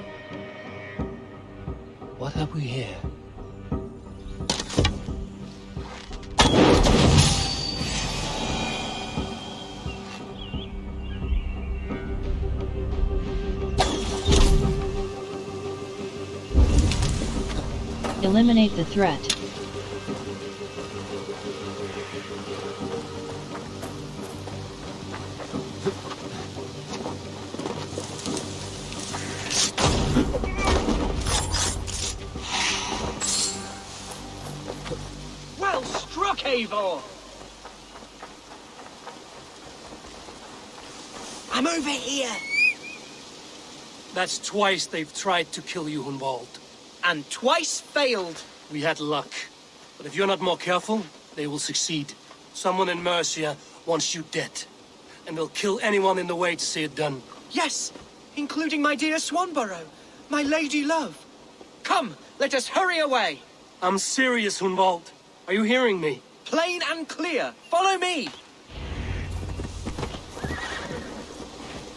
What have we here? Eliminate the threat. Well struck, Eivor! I'm over here! That's twice they've tried to kill you, Hunwald. And twice failed. We had luck. But if you're not more careful, they will succeed. Someone in Mercia wants you dead. And they'll kill anyone in the way to see it done. Yes, including my dear Swanborough, my lady love. Come, let us hurry away. I'm serious, Hunwald. Are you hearing me? Plain and clear. Follow me.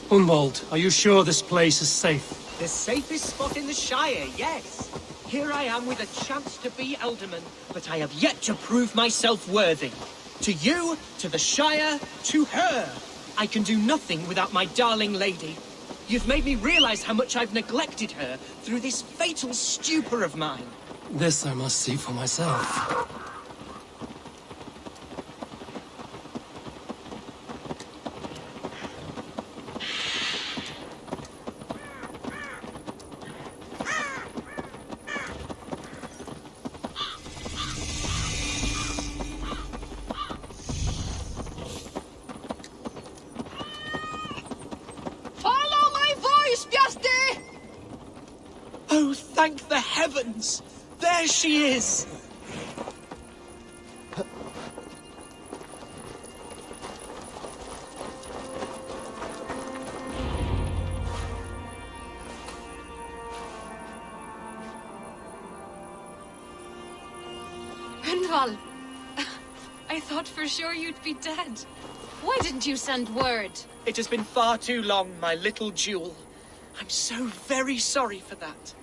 Hunwald, are you sure this place is safe? The safest spot in the Shire, yes. Here I am with a chance to be Alderman, but I have yet to prove myself worthy. To you, to the Shire, to her. I can do nothing without my darling lady. You've made me realize how much I've neglected her through this fatal stupor of mine. This I must see for myself. Oh, thank the heavens! There she is! Hunwald! I thought for sure you'd be dead. Why didn't you send word? It has been far too long, my little jewel. I'm so very sorry for that.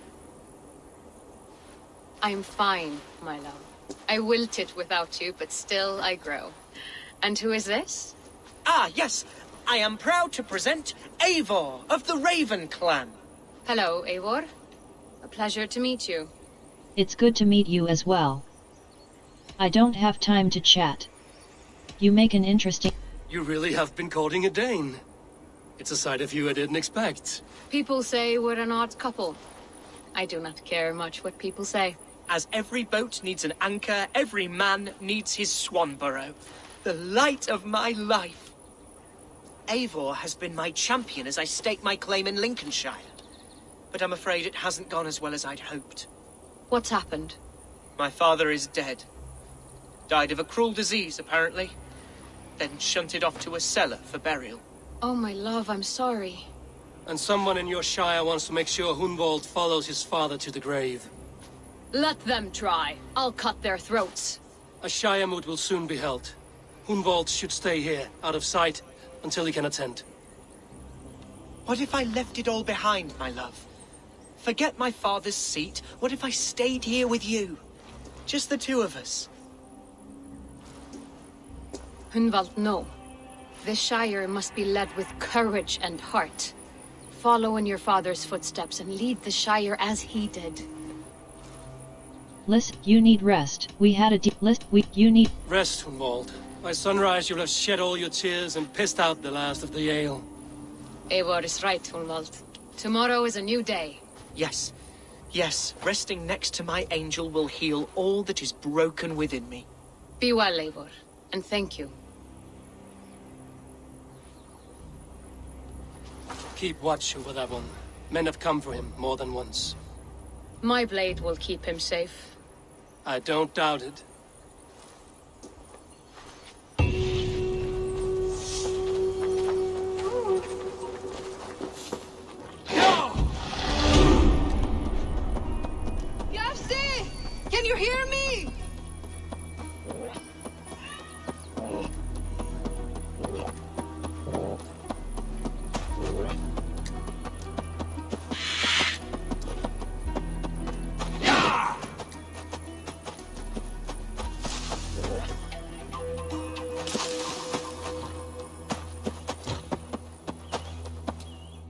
I'm fine, my love. I wilted without you, but still I grow. And who is this? Ah, yes. I am proud to present Eivor of the Raven clan. Hello, Eivor. A pleasure to meet you. It's good to meet you as well. I don't have time to chat. You make an interesting... You really have been courting a Dane. It's a side of you I didn't expect. People say we're an odd couple. I do not care much what people say. As every boat needs an anchor, every man needs his Swanborough. The light of my life. Eivor has been my champion as I stake my claim in Lincolnshire. But I'm afraid it hasn't gone as well as I'd hoped. What's happened? My father is dead. Died of a cruel disease, apparently. Then shunted off to a cellar for burial. Oh, my love, I'm sorry. And someone in your shire wants to make sure Hunwald follows his father to the grave. Let them try. I'll cut their throats. A shire moot will soon be held. Hunwald should stay here, out of sight, until he can attend. What if I left it all behind, my love? Forget my father's seat. What if I stayed here with you? Just the two of us. Hunwald, no. This Shire must be led with courage and heart. Follow in your father's footsteps and lead the Shire as he did. Listen, you need rest. We had a you need... Rest, Hunwald. By sunrise you'll have shed all your tears and pissed out the last of the ale. Eivor is right, Hunwald. Tomorrow is a new day. Yes. Yes, resting next to my angel will heal all that is broken within me. Be well, Eivor, and thank you. Keep watch over that one. Men have come for him more than once. My blade will keep him safe. I don't doubt it. Yafsi! Can you hear me?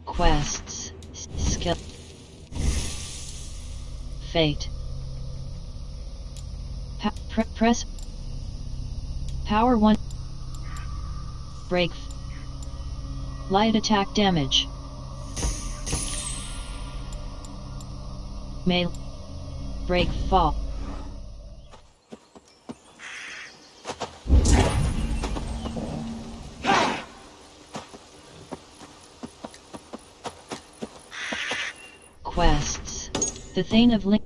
Quests, skill, fate. Press. Power 1. Break. Light attack damage. Melee. Break fall. Quests. The Thane of Link.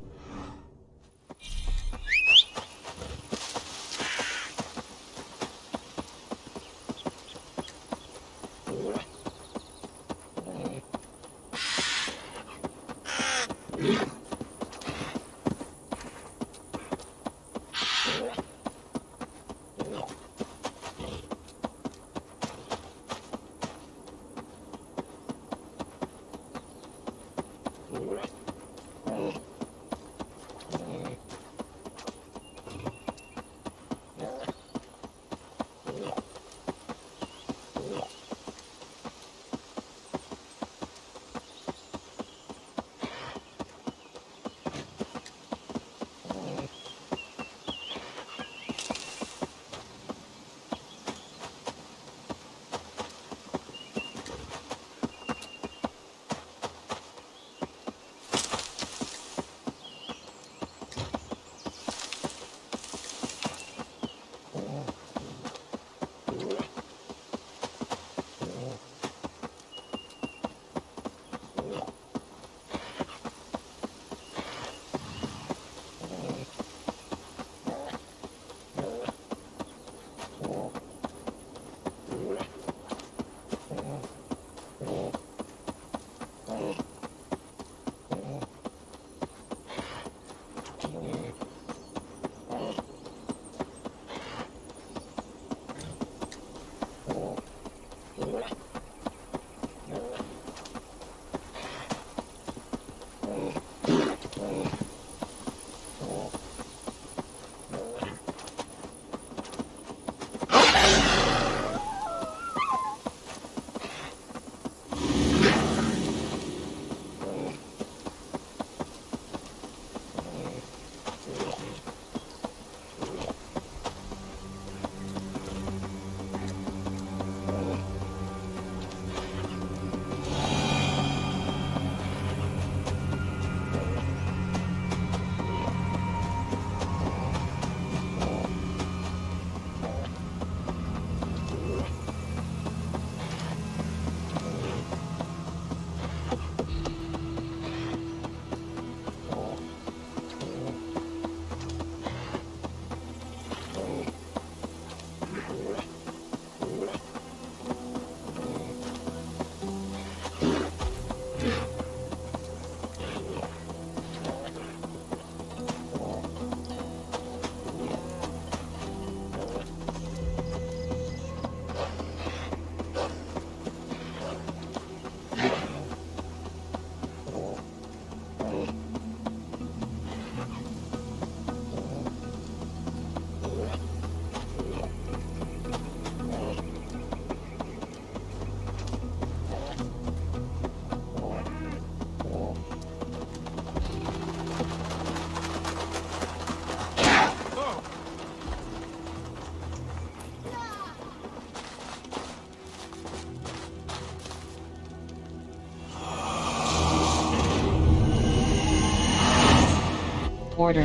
Order.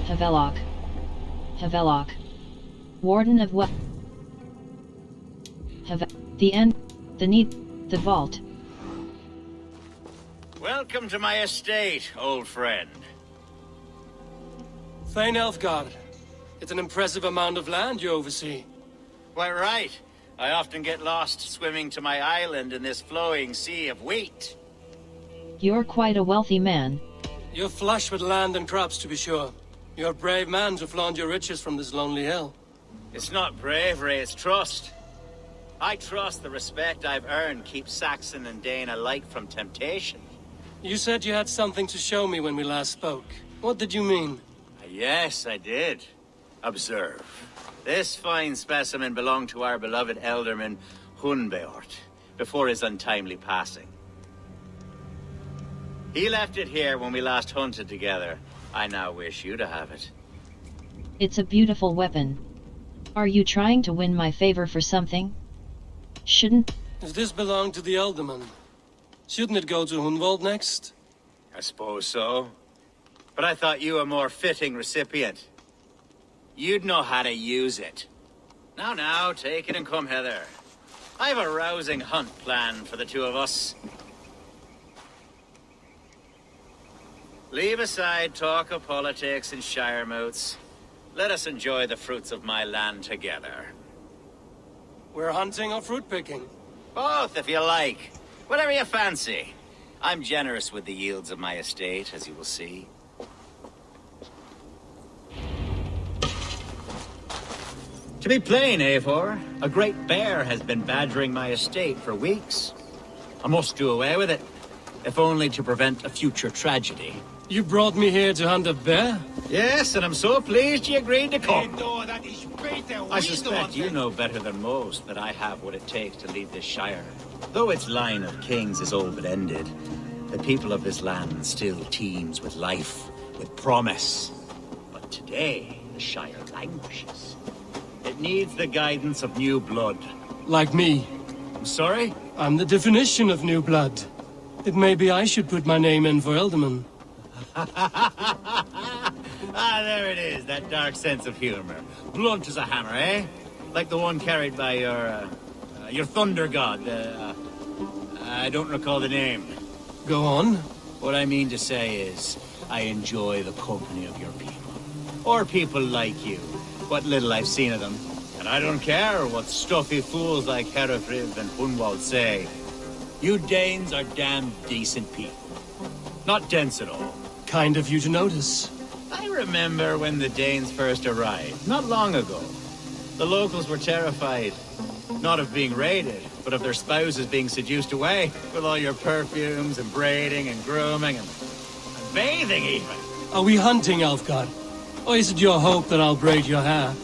Havelock. Havelock. Warden of what? The end. The need. The vault. Welcome to my estate, old friend. Thane Elfgard. It's an impressive amount of land you oversee. Quite right. I often get lost swimming to my island in this flowing sea of wheat. You're quite a wealthy man. You're flush with land and crops, to be sure. You're a brave man to flaunt your riches from this lonely hill. It's not bravery, it's trust. I trust the respect I've earned keeps Saxon and Dane alike from temptation. You said you had something to show me when we last spoke. What did you mean? Yes, I did. Observe. This fine specimen belonged to our beloved Elderman, Hunbeort, before his untimely passing. He left it here when we last hunted together. I now wish you to have it. It's a beautiful weapon. Are you trying to win my favor for something? Shouldn't... If this belonged to the Elderman, shouldn't it go to Hunwald next? I suppose so. But I thought you a more fitting recipient. You'd know how to use it. Now, take it and come hither. I've a rousing hunt planned for the two of us. Leave aside talk of politics and shire moats. Let us enjoy the fruits of my land together. We're hunting or fruit picking? Both, if you like. Whatever you fancy. I'm generous with the yields of my estate, as you will see. To be plain, Eivor, a great bear has been badgering my estate for weeks. I must do away with it, if only to prevent a future tragedy. You brought me here to hunt a bear? Yes, and I'm so pleased you agreed to come. I suspect you know better than most that I have what it takes to lead this shire. Though its line of kings is all but ended, the people of this land still teems with life, with promise. But today, the shire languishes. It needs the guidance of new blood. Like me. I'm sorry? I'm the definition of new blood. It may be I should put my name in for Elderman. There it is, that dark sense of humor. Blunt as a hammer, eh? Like the one carried by your thunder god. I don't recall the name. Go on. What I mean to say is, I enjoy the company of your people. Or people like you. What little I've seen of them. And I don't care what stuffy fools like Herefriv and Hunwald say. You Danes are damn decent people. Not dense at all. Kind of you to notice. I remember when the Danes first arrived, not long ago. The locals were terrified. Not of being raided, but of their spouses being seduced away. With all your perfumes and braiding and grooming and bathing even. Are we hunting, Alfgard? Or is it your hope that I'll braid your hair?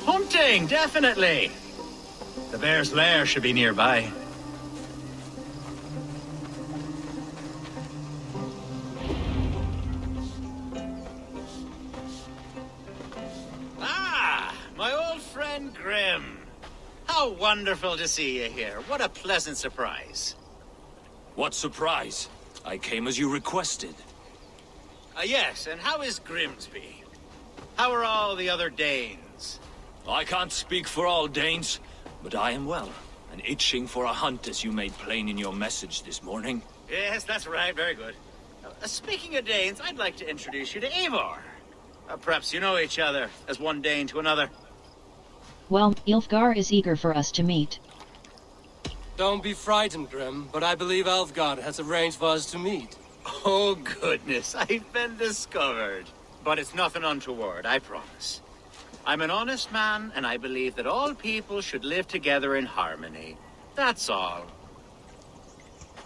Hunting, definitely. The bear's lair should be nearby. Ah, my old friend Grim. How wonderful to see you here. What a pleasant surprise. What surprise? I came as you requested. Yes, and how is Grimsby? How are all the other Danes? I can't speak for all Danes, but I am well, and itching for a hunt as you made plain in your message this morning. Yes, that's right, very good. Speaking of Danes, I'd like to introduce you to Eivor. Perhaps you know each other, as one Dane to another. Well, Ilfgar is eager for us to meet. Don't be frightened, Grim, but I believe Alfgard has arranged for us to meet. Oh goodness, I've been discovered. But it's nothing untoward, I promise. I'm an honest man, and I believe that all people should live together in harmony. That's all.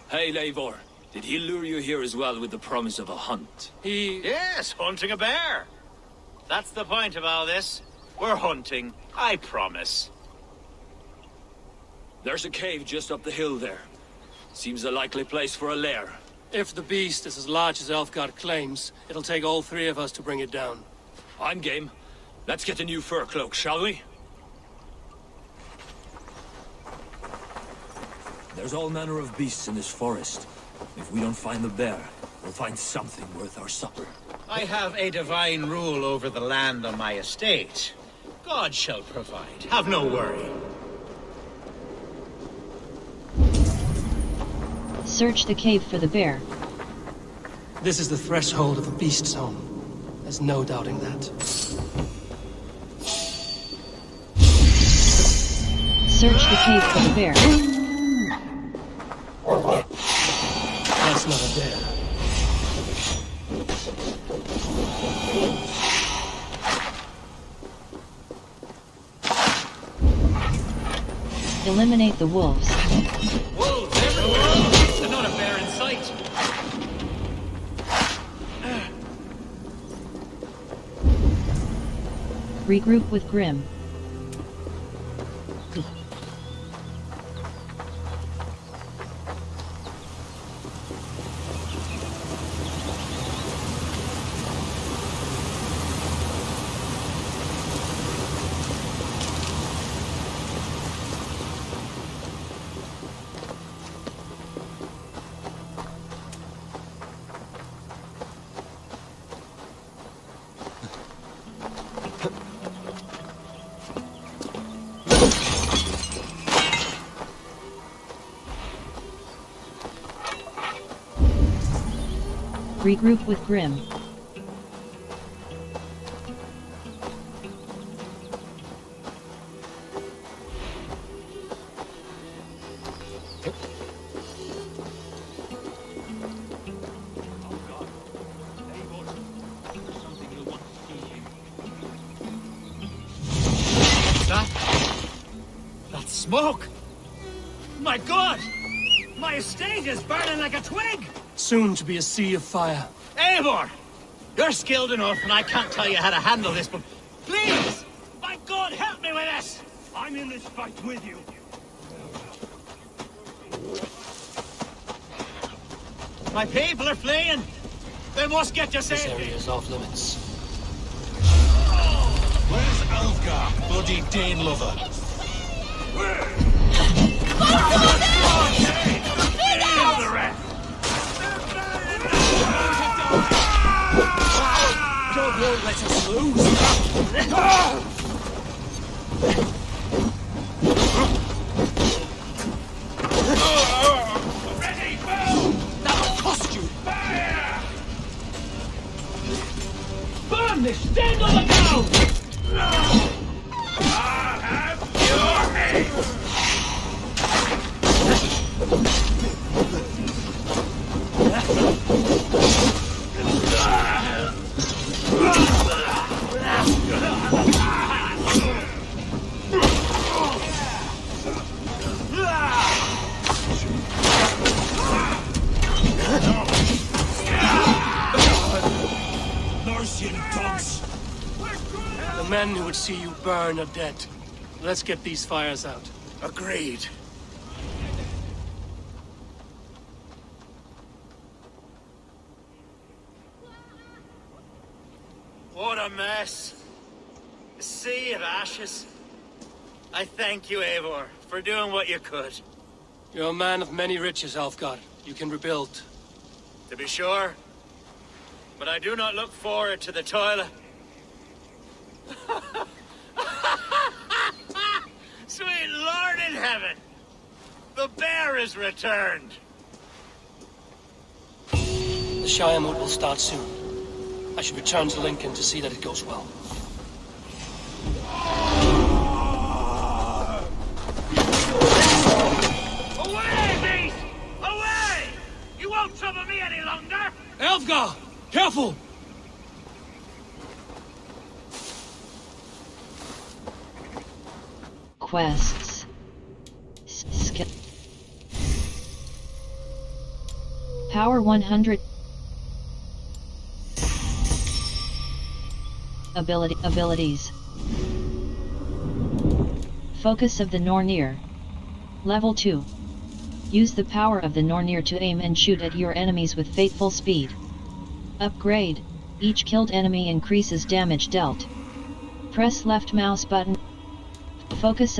Hey, Eivor. Did he lure you here as well with the promise of a hunt? Yes, hunting a bear. That's the point of all this. We're hunting, I promise. There's a cave just up the hill there. Seems a likely place for a lair. If the beast is as large as Elfgard claims, it'll take all three of us to bring it down. I'm game. Let's get a new fur cloak, shall we? There's all manner of beasts in this forest. If we don't find the bear, we'll find something worth our supper. I have a divine rule over the land on my estate. God shall provide. Have no worry. Search the cave for the bear. This is the threshold of a beast's home. There's no doubting that. Search the cave for the bear. That's not a bear. Eliminate the wolves. Wolves everywhere! There's not a bear in sight. Regroup with Grim. Regroup with Grim. That smoke! My God! My estate is burning like a twig! Soon to be a sea of fire. Eivor! You're skilled enough, and I can't tell you how to handle this, but please! My God, help me with this! I'm in this fight with you. My people are fleeing! They must get to This safety! area is off limits. Where's Alfgar, bloody Dane lover? God won't let us lose. That'll cost you. Burn this! Stand on the ground! Mercian dogs! The men who would see you burn are dead. Let's get these fires out. Agreed. What a mess. A sea of ashes. I thank you, Eivor, for doing what you could. You're a man of many riches, Alfgar. You can rebuild. To be sure. But I do not look forward to the toilet. Sweet Lord in heaven! The bear is returned! The Shire mood will start soon. I should return to Lincoln to see that it goes well. Away, beast! Away! You won't trouble me any longer! Alfgar! Careful! Quests. Skill. Power 100. Abilities. Focus of the Nornir. Level 2. Use the power of the Nornir to aim and shoot at your enemies with fateful speed. Upgrade. Each killed enemy increases damage dealt. Press left mouse button. Focus.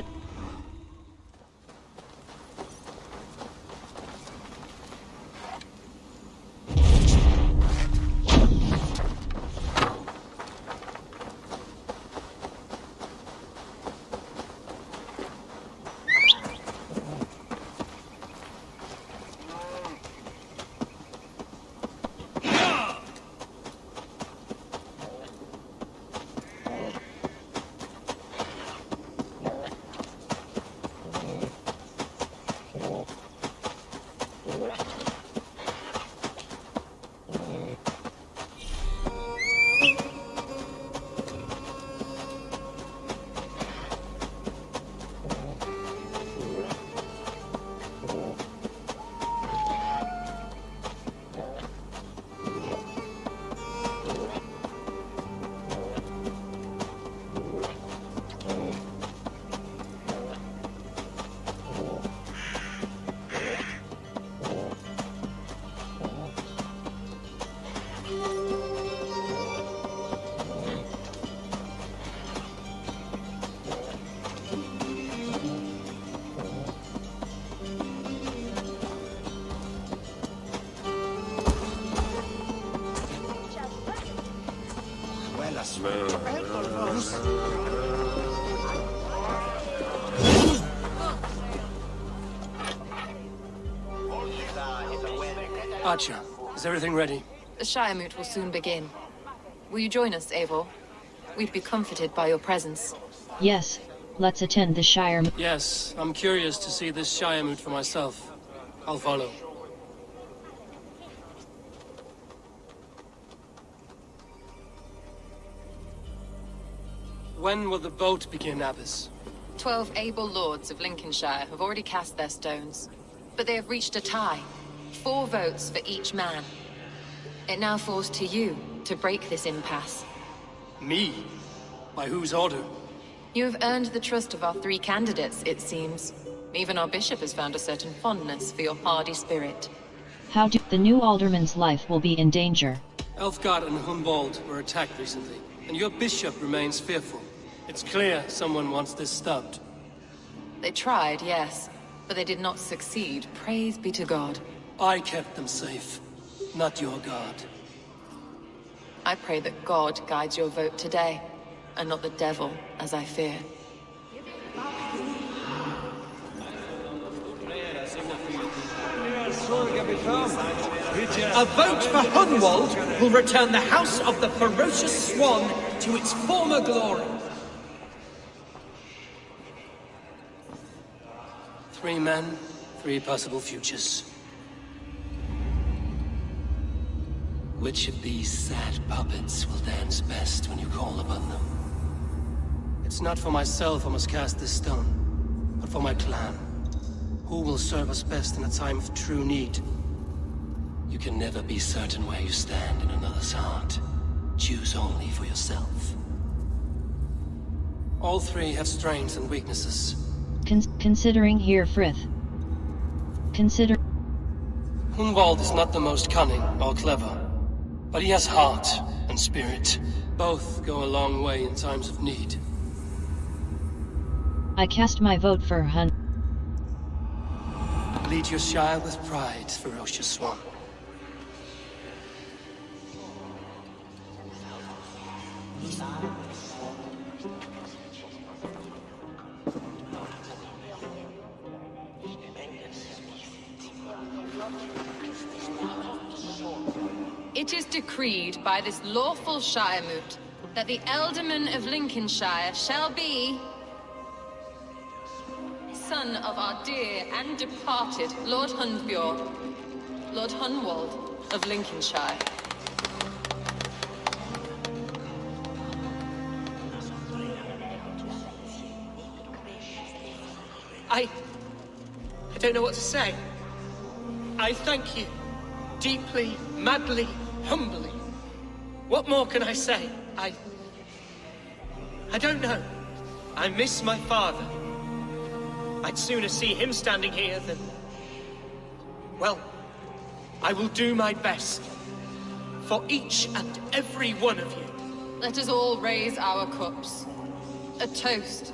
Archer, is everything ready? The Shire Moot will soon begin. Will you join us, Eivor? We'd be comforted by your presence. Yes, let's attend the Shire. Yes, I'm curious to see this Shire Moot for myself. I'll follow. When will the vote begin, Abbess? 12 able lords of Lincolnshire have already cast their stones, but they have reached a tie. 4 votes for each man. It now falls to you to break this impasse. Me? By whose order? You have earned the trust of our 3 candidates, it seems. Even our bishop has found a certain fondness for your hardy spirit. How do the new alderman's life will be in danger? Elfgard and Humboldt were attacked recently, and your bishop remains fearful. It's clear someone wants this stopped. They tried, yes, but they did not succeed. Praise be to God. I kept them safe, not your god. I pray that God guides your vote today, and not the devil, as I fear. A vote for Hunwald will return the House of the Ferocious Swan to its former glory. 3 men, 3 possible futures. Which of these sad puppets will dance best when you call upon them? It's not for myself I must cast this stone, but for my clan. Who will serve us best in a time of true need? You can never be certain where you stand in another's heart. Choose only for yourself. All 3 have strengths and weaknesses. Considering here, Frith. Consider... Hunwald is not the most cunning or clever, but he has heart and spirit. Both go a long way in times of need. I cast my vote for Hun. Lead your Shire with pride, Ferocious Swan. It is decreed by this lawful Shire Moot that the Ealdorman of Lincolnshire shall be son of our dear and departed Lord Hundbjorn, Lord Hunwald of Lincolnshire. I don't know what to say. I thank you. Deeply, madly, humbly. What more can I say? I don't know. I miss my father. I'd sooner see him standing here than... Well, I will do my best. For each and every one of you. Let us all raise our cups. A toast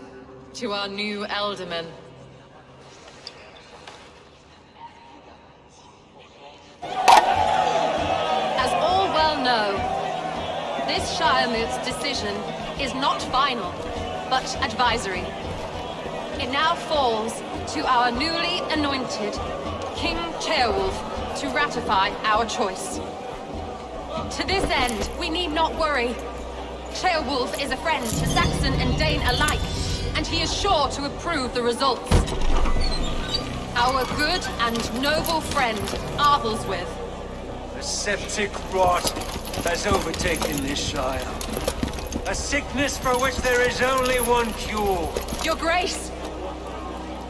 to our new Ealdorman. As all well know, this Shire Moot's decision is not final, but advisory. It now falls to our newly anointed King Ceolwulf to ratify our choice. To this end, we need not worry. Ceolwulf is a friend to Saxon and Dane alike, and he is sure to approve the results. Our good and noble friend, Arthelswith. The septic rot has overtaken this Shire. A sickness for which there is only one cure. Your Grace!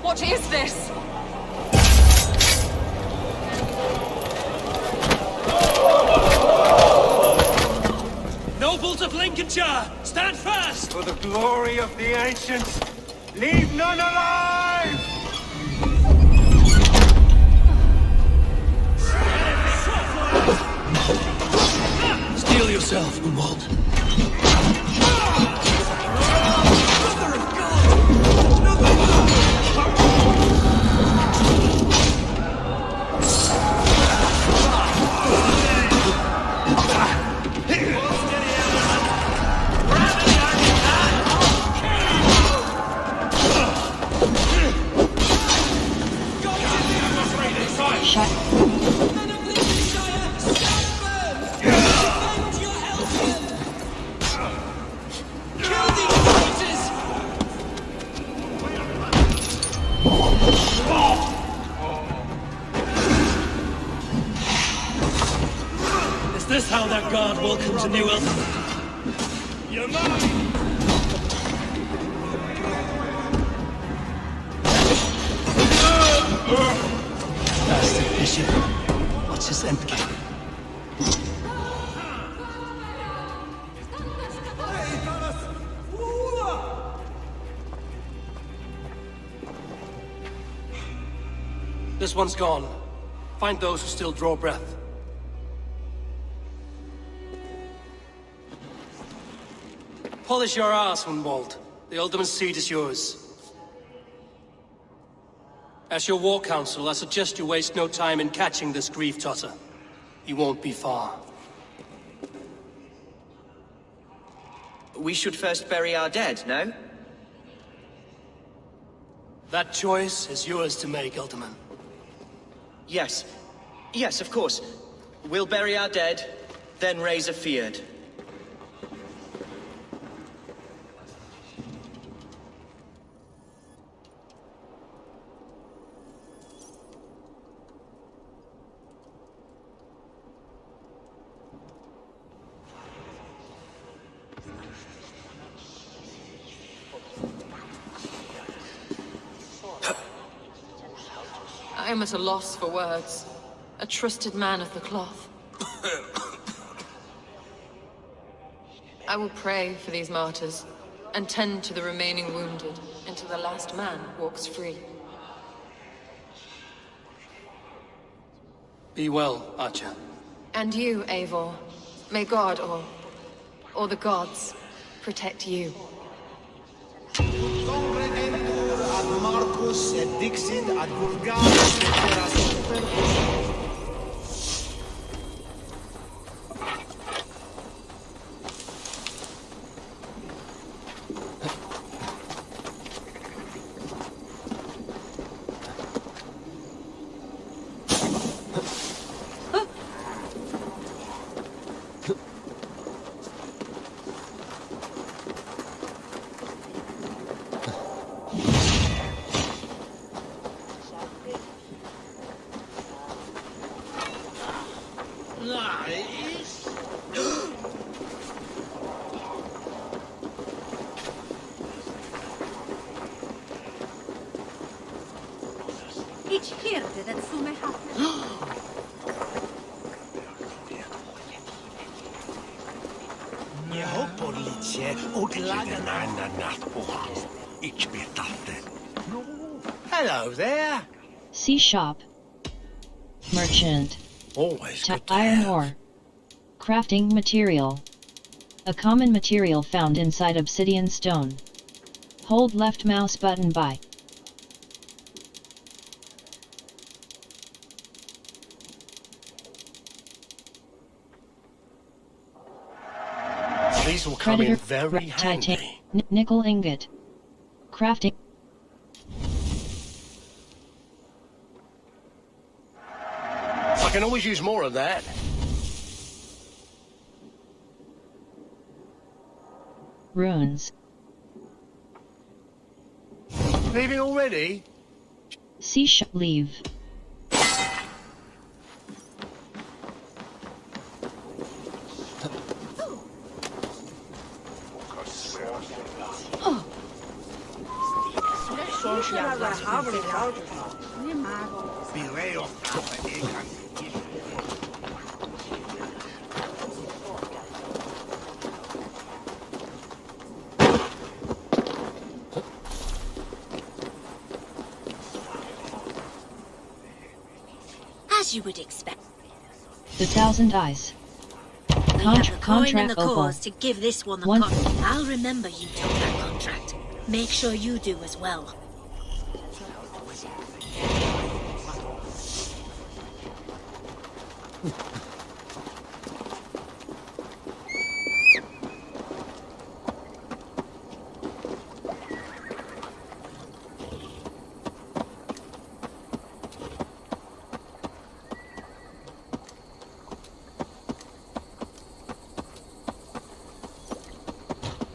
What is this? Nobles of Lincolnshire, stand fast! For the glory of the ancients, leave none alive! Steel yourself, Humboldt. this how their god welcomes a new elf? You're mine! Bastard bishop. What's his endgame? This one's gone. Find those who still draw breath. Polish your ass, Hunwald. The Alderman's seat is yours. As your war council, I suggest you waste no time in catching this grief-totter. He won't be far. We should first bury our dead, no? That choice is yours to make, Alderman. Yes. Yes, of course. We'll bury our dead, then raise a feared. I am at a loss for words. A trusted man of the cloth. I will pray for these martyrs, and tend to the remaining wounded, until the last man walks free. Be well, Archer. And you, Eivor. May God, or the gods, protect you. Ad Marcus et Dixit ad Ich hirte dazu me Hello there. Sea shop. Merchant. Always good to Iron have. ore. Crafting material. A common material found inside obsidian stone. Hold left mouse button by. These will come in very Titan. handy. Nickel ingot. Crafting. I can always use more of that. Runes. Leaving already? Sea shop. Leave. As you would expect. The Thousand Eyes. We have the coin and Contract the opal. cause to give this one the One- con. I'll remember you took that contract. Make sure you do as well.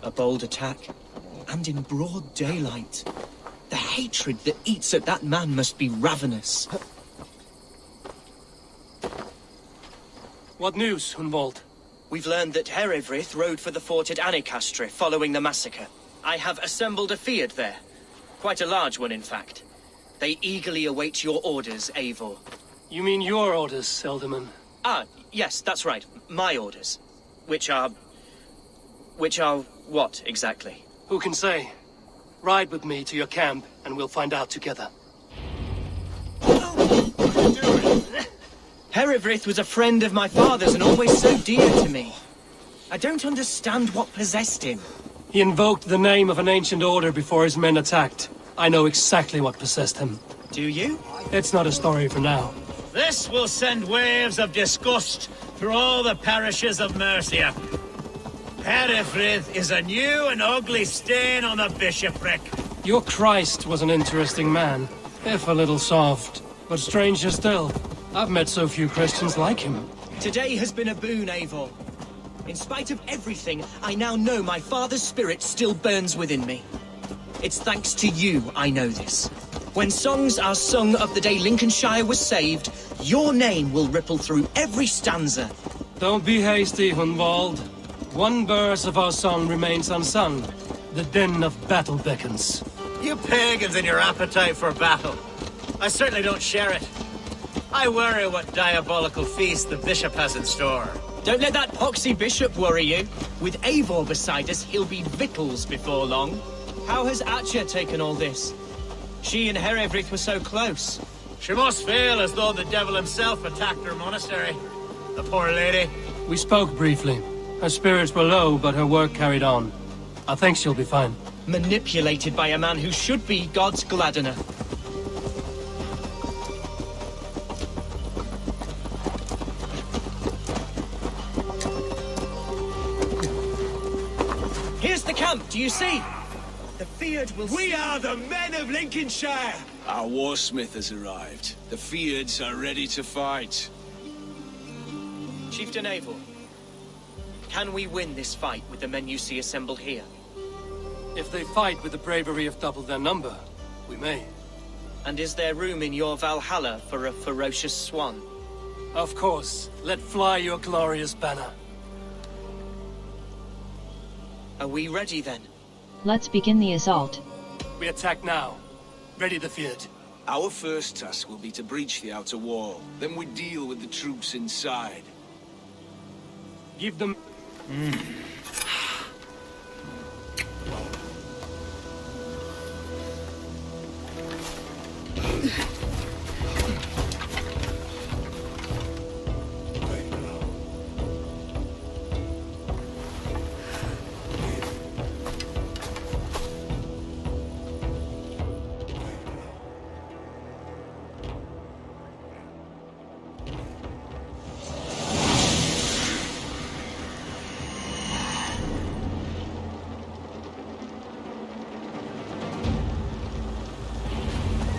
A bold attack, and in broad daylight. The hatred that eats at that man must be ravenous. What news, Hunwald? We've learned that Herewrith rode for the fort at Annikastre following the massacre. I have assembled a Fiat there. Quite a large one, in fact. They eagerly await your orders, Eivor. You mean your orders, Elderman? Ah, yes, that's right. My orders. Which are what, exactly? Who can say? Ride with me to your camp, and we'll find out together. Herewrith was a friend of my father's and always so dear to me. I don't understand what possessed him. He invoked the name of an ancient order before his men attacked. I know exactly what possessed him. Do you? It's not a story for now. This will send waves of disgust through all the parishes of Mercia. Herewrith is a new and ugly stain on the bishopric. Your Christ was an interesting man, if a little soft. But stranger still, I've met so few Christians like him. Today has been a boon, Eivor. In spite of everything, I now know my father's spirit still burns within me. It's thanks to you I know this. When songs are sung of the day Lincolnshire was saved, your name will ripple through every stanza. Don't be hasty, Hunwald. One verse of our song remains unsung. The din of battle beckons. You pagans and your appetite for battle. I certainly don't share it. I worry what diabolical feast the bishop has in store. Don't let that poxy bishop worry you. With Eivor beside us, he'll be victuals before long. How has Atcha taken all this? She and Herewrith were so close. She must feel as though the devil himself attacked her monastery. The poor lady. We spoke briefly. Her spirits were low, but her work carried on. I think she'll be fine. Manipulated by a man who should be God's gladdener. Here's the camp, do you see? The Fiat will... We are the men of Lincolnshire! Our warsmith has arrived. The Fiats are ready to fight. Chieftain Eivor, can we win this fight with the men you see assembled here? If they fight with the bravery of double their number, we may. And is there room in your Valhalla for a ferocious swan? Of course. Let fly your glorious banner. Are we ready then? Let's begin the assault. We attack now. Ready the Fiat. Our first task will be to breach the outer wall. Then we deal with the troops inside. Give them...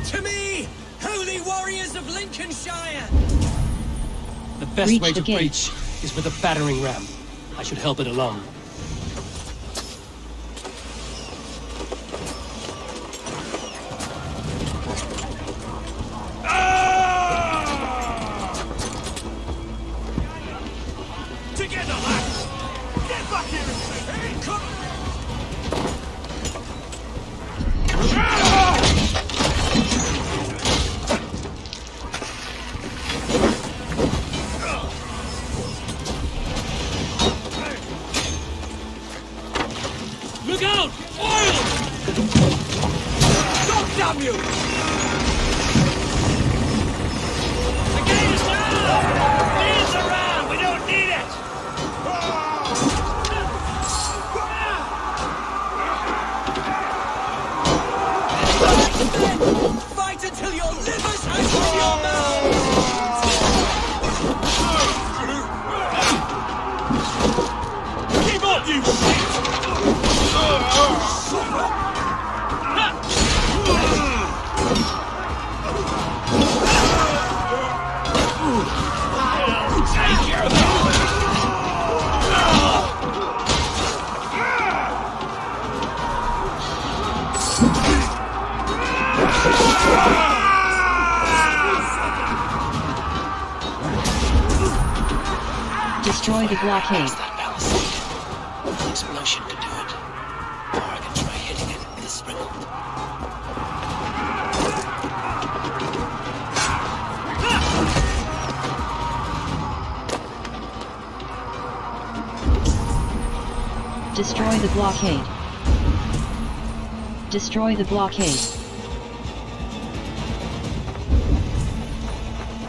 To me, holy warriors of Lincolnshire! The best Breach way the to gate. breach is with a battering ram. I should help it along. Together, lads! Get back here and say, hey, come! Destroy the blockade. An explosion could do it. Or I can try hitting it with a springle. Destroy the blockade. Destroy the blockade.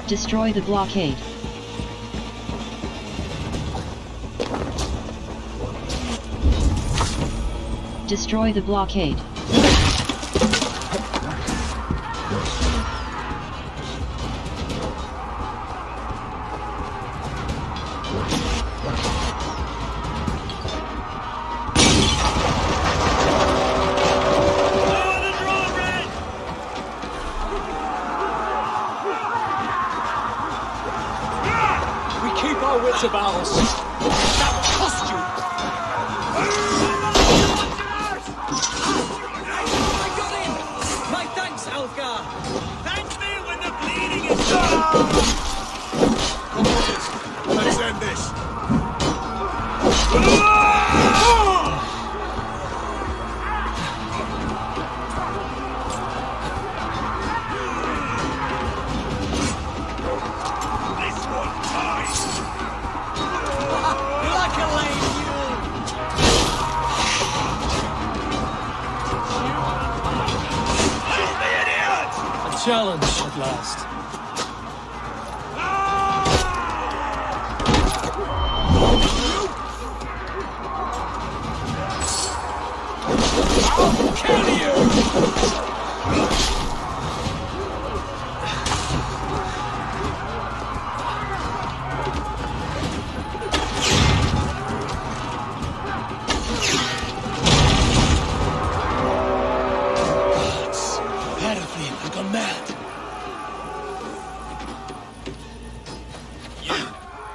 Destroy the blockade. Destroy the blockade. Wits about us. That will cost you. I got him. My thanks, Algar. Thank me when the bleeding is done. Let's end this. Challenge at last. I'll kill you!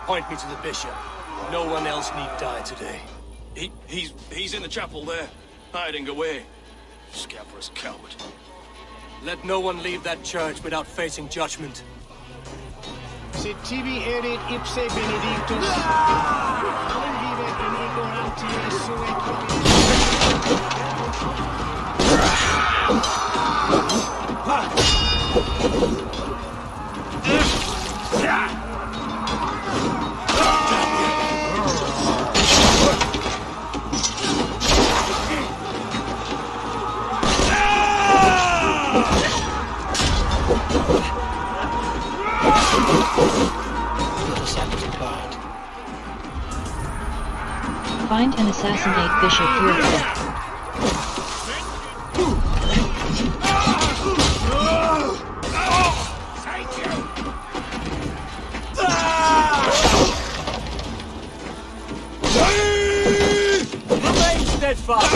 Point me to the bishop. No one else need die today. He's in the chapel there, hiding away. Scabrous coward. Let no one leave that church without facing judgment. Se tibi erit ipse benedictus, non vive in ignorantiae sue Find and assassinate Bishop Richter. Remain steadfast!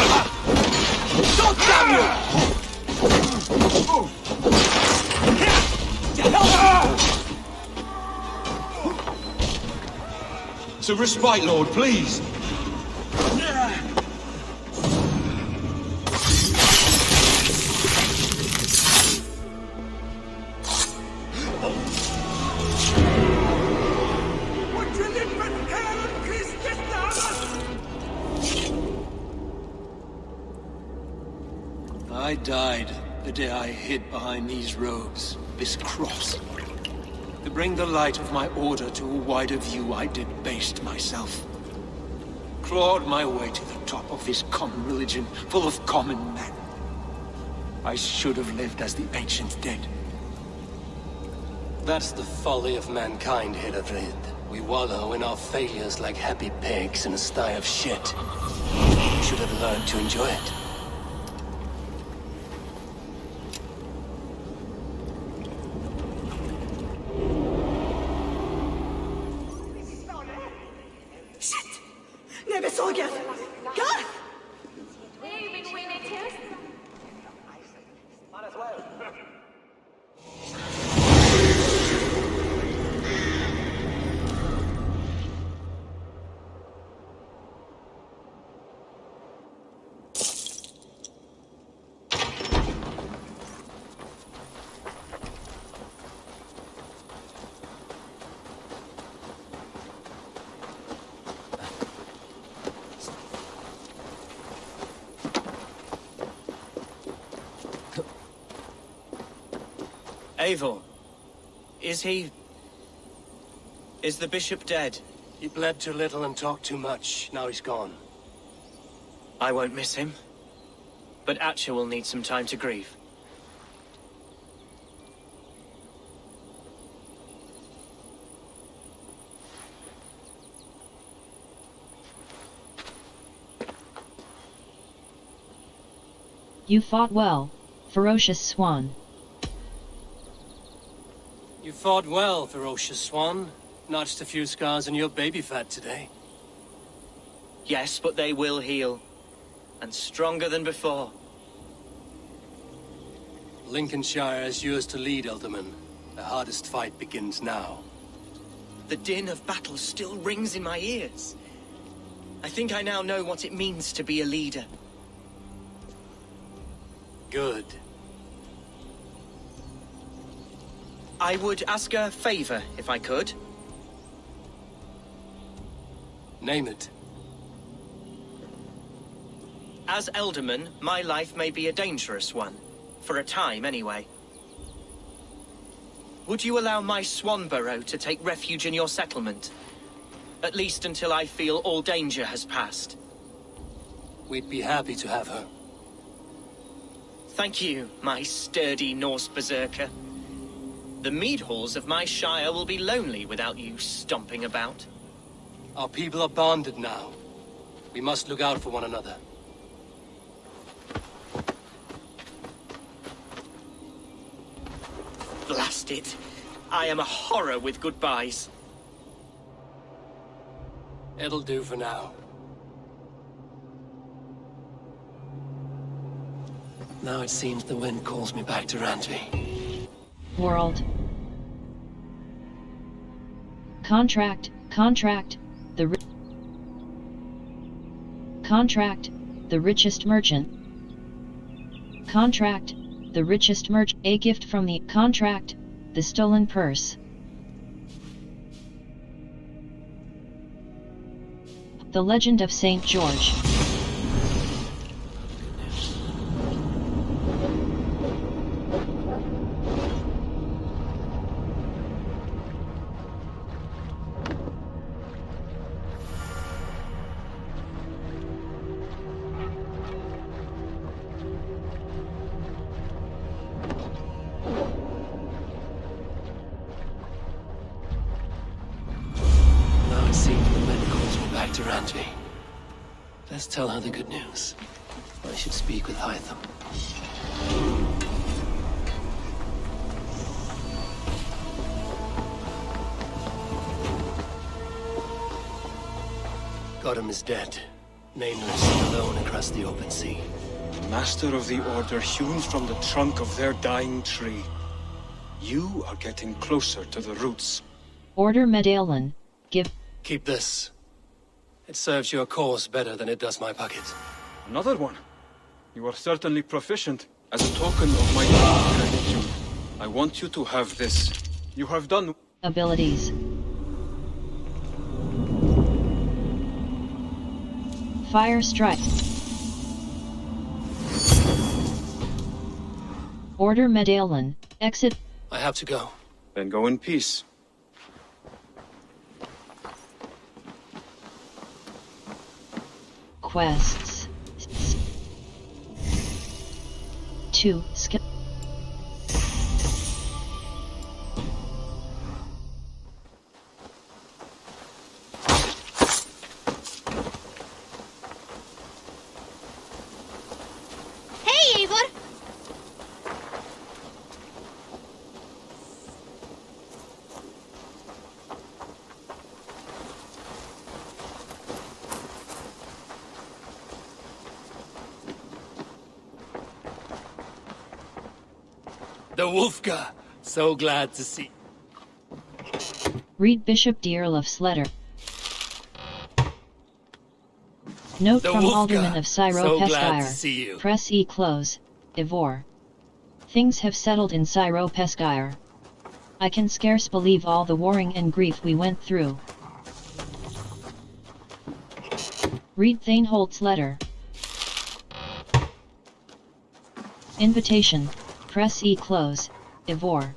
God damn you! It's a respite, Lord, please. I died the day I hid behind these robes, this cross. To bring the light of my order to a wider view, I debased myself. Clawed my way to the top of this common religion, full of common men. I should have lived as the ancient dead. That's the folly of mankind, Hildebrand. We wallow in our failures like happy pigs in a sty of shit. You should have learned to enjoy it. Nej, men såg jag! Garth! Eivor, is he... is the bishop dead? He bled too little and talked too much. Now he's gone. I won't miss him. But Atcha will need some time to grieve. You fought well, ferocious swan. You fought well, ferocious swan. Notched a few scars on your baby fat today. Yes, but they will heal. And stronger than before. Lincolnshire is yours to lead, Elderman. The hardest fight begins now. The din of battle still rings in my ears. I think I now know what it means to be a leader. Good. I would ask a favor, if I could. Name it. As Elderman, my life may be a dangerous one. For a time, anyway. Would you allow my swan burrow to take refuge in your settlement? At least until I feel all danger has passed. We'd be happy to have her. Thank you, my sturdy Norse berserker. The mead halls of my shire will be lonely without you stomping about. Our people are bonded now. We must look out for one another. Blast it. I am a horror with goodbyes. It'll do for now. Now it seems the wind calls me back to Randvi. World. Contract, the richest merchant. Contract, the richest merchant. A gift from the contract, the stolen purse. The Legend of St. George. Let's tell her the good news. I should speak with Hytham. Godham is dead. Nameless and alone across the open sea. Master of the Order hewn from the trunk of their dying tree. You are getting closer to the roots. Order medallion. Give. Keep this. It serves your cause better than it does my pocket. Another one? You are certainly proficient. As a token of my gratitude, I want you to have this. You have done... Abilities. Fire strike. Order medallion. Exit. I have to go. Then go in peace. Quests. 2. Skill. Hey, Eivor! The Wolfka! So glad to see. Read Bishop the Earl of Sletter. Note The from Wolfka. Alderman of So glad to Syro-Peskyre. see you. Press E close. Ivor. Things have settled in Syro-Peskyre. I can scarce believe all the warring and grief we went through. Read Thanehold's letter. Invitation. Press E close. Ivor.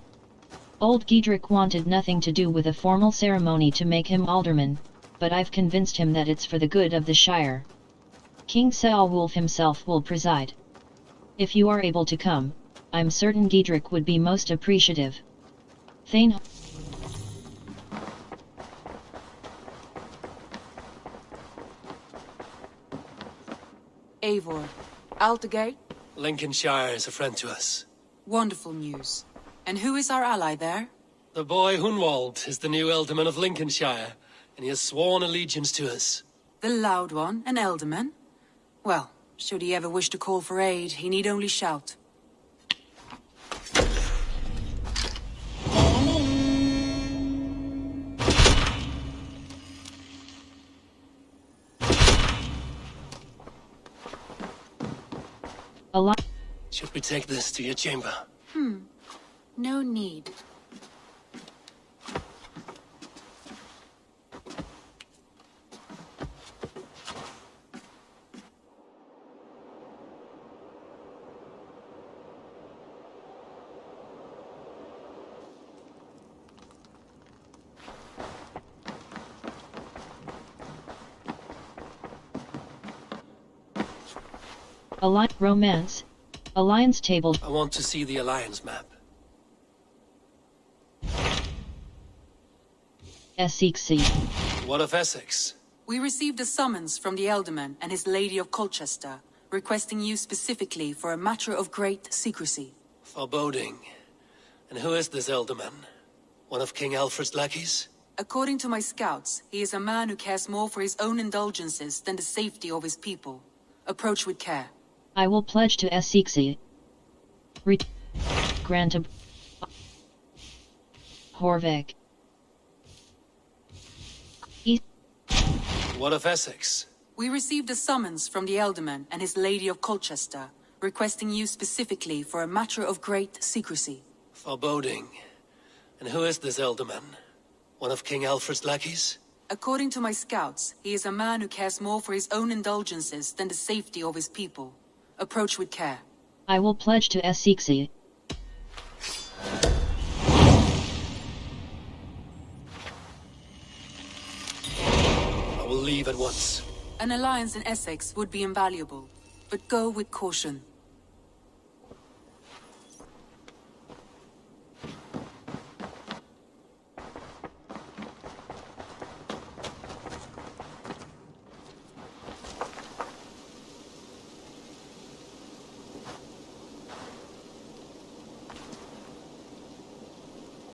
Old Giedrick wanted nothing to do with a formal ceremony to make him alderman, but I've convinced him that it's for the good of the Shire. King Ceolwulf himself will preside. If you are able to come, I'm certain Giedrick would be most appreciative. Thane. Eivor, Altegate? Lincolnshire is a friend to us. Wonderful news. And who is our ally there? The boy Hunwald is the new Ealdorman of Lincolnshire, and he has sworn allegiance to us. The loud one, an Ealdorman? Well, should he ever wish to call for aid, he need only shout. Should we take this to your chamber? No need. Romance. Alliance table. I want to see the Alliance map. Essex. What of Essex? We received a summons from the Ealdorman and his Lady of Colchester, requesting you specifically for a matter of great secrecy. Foreboding. And who is this Ealdorman? One of King Alfred's lackeys? According to my scouts, he is a man who cares more for his own indulgences than the safety of his people. Approach with care. I will pledge to Essex. Grant a Horvik. What of Essex? We received a summons from the Ealdorman and his Lady of Colchester, requesting you specifically for a matter of great secrecy. Foreboding. And who is this Ealdorman? One of King Alfred's lackeys? According to my scouts, he is a man who cares more for his own indulgences than the safety of his people. Approach with care. I will pledge to Essex. I will leave at once. An alliance in Essex would be invaluable, but go with caution.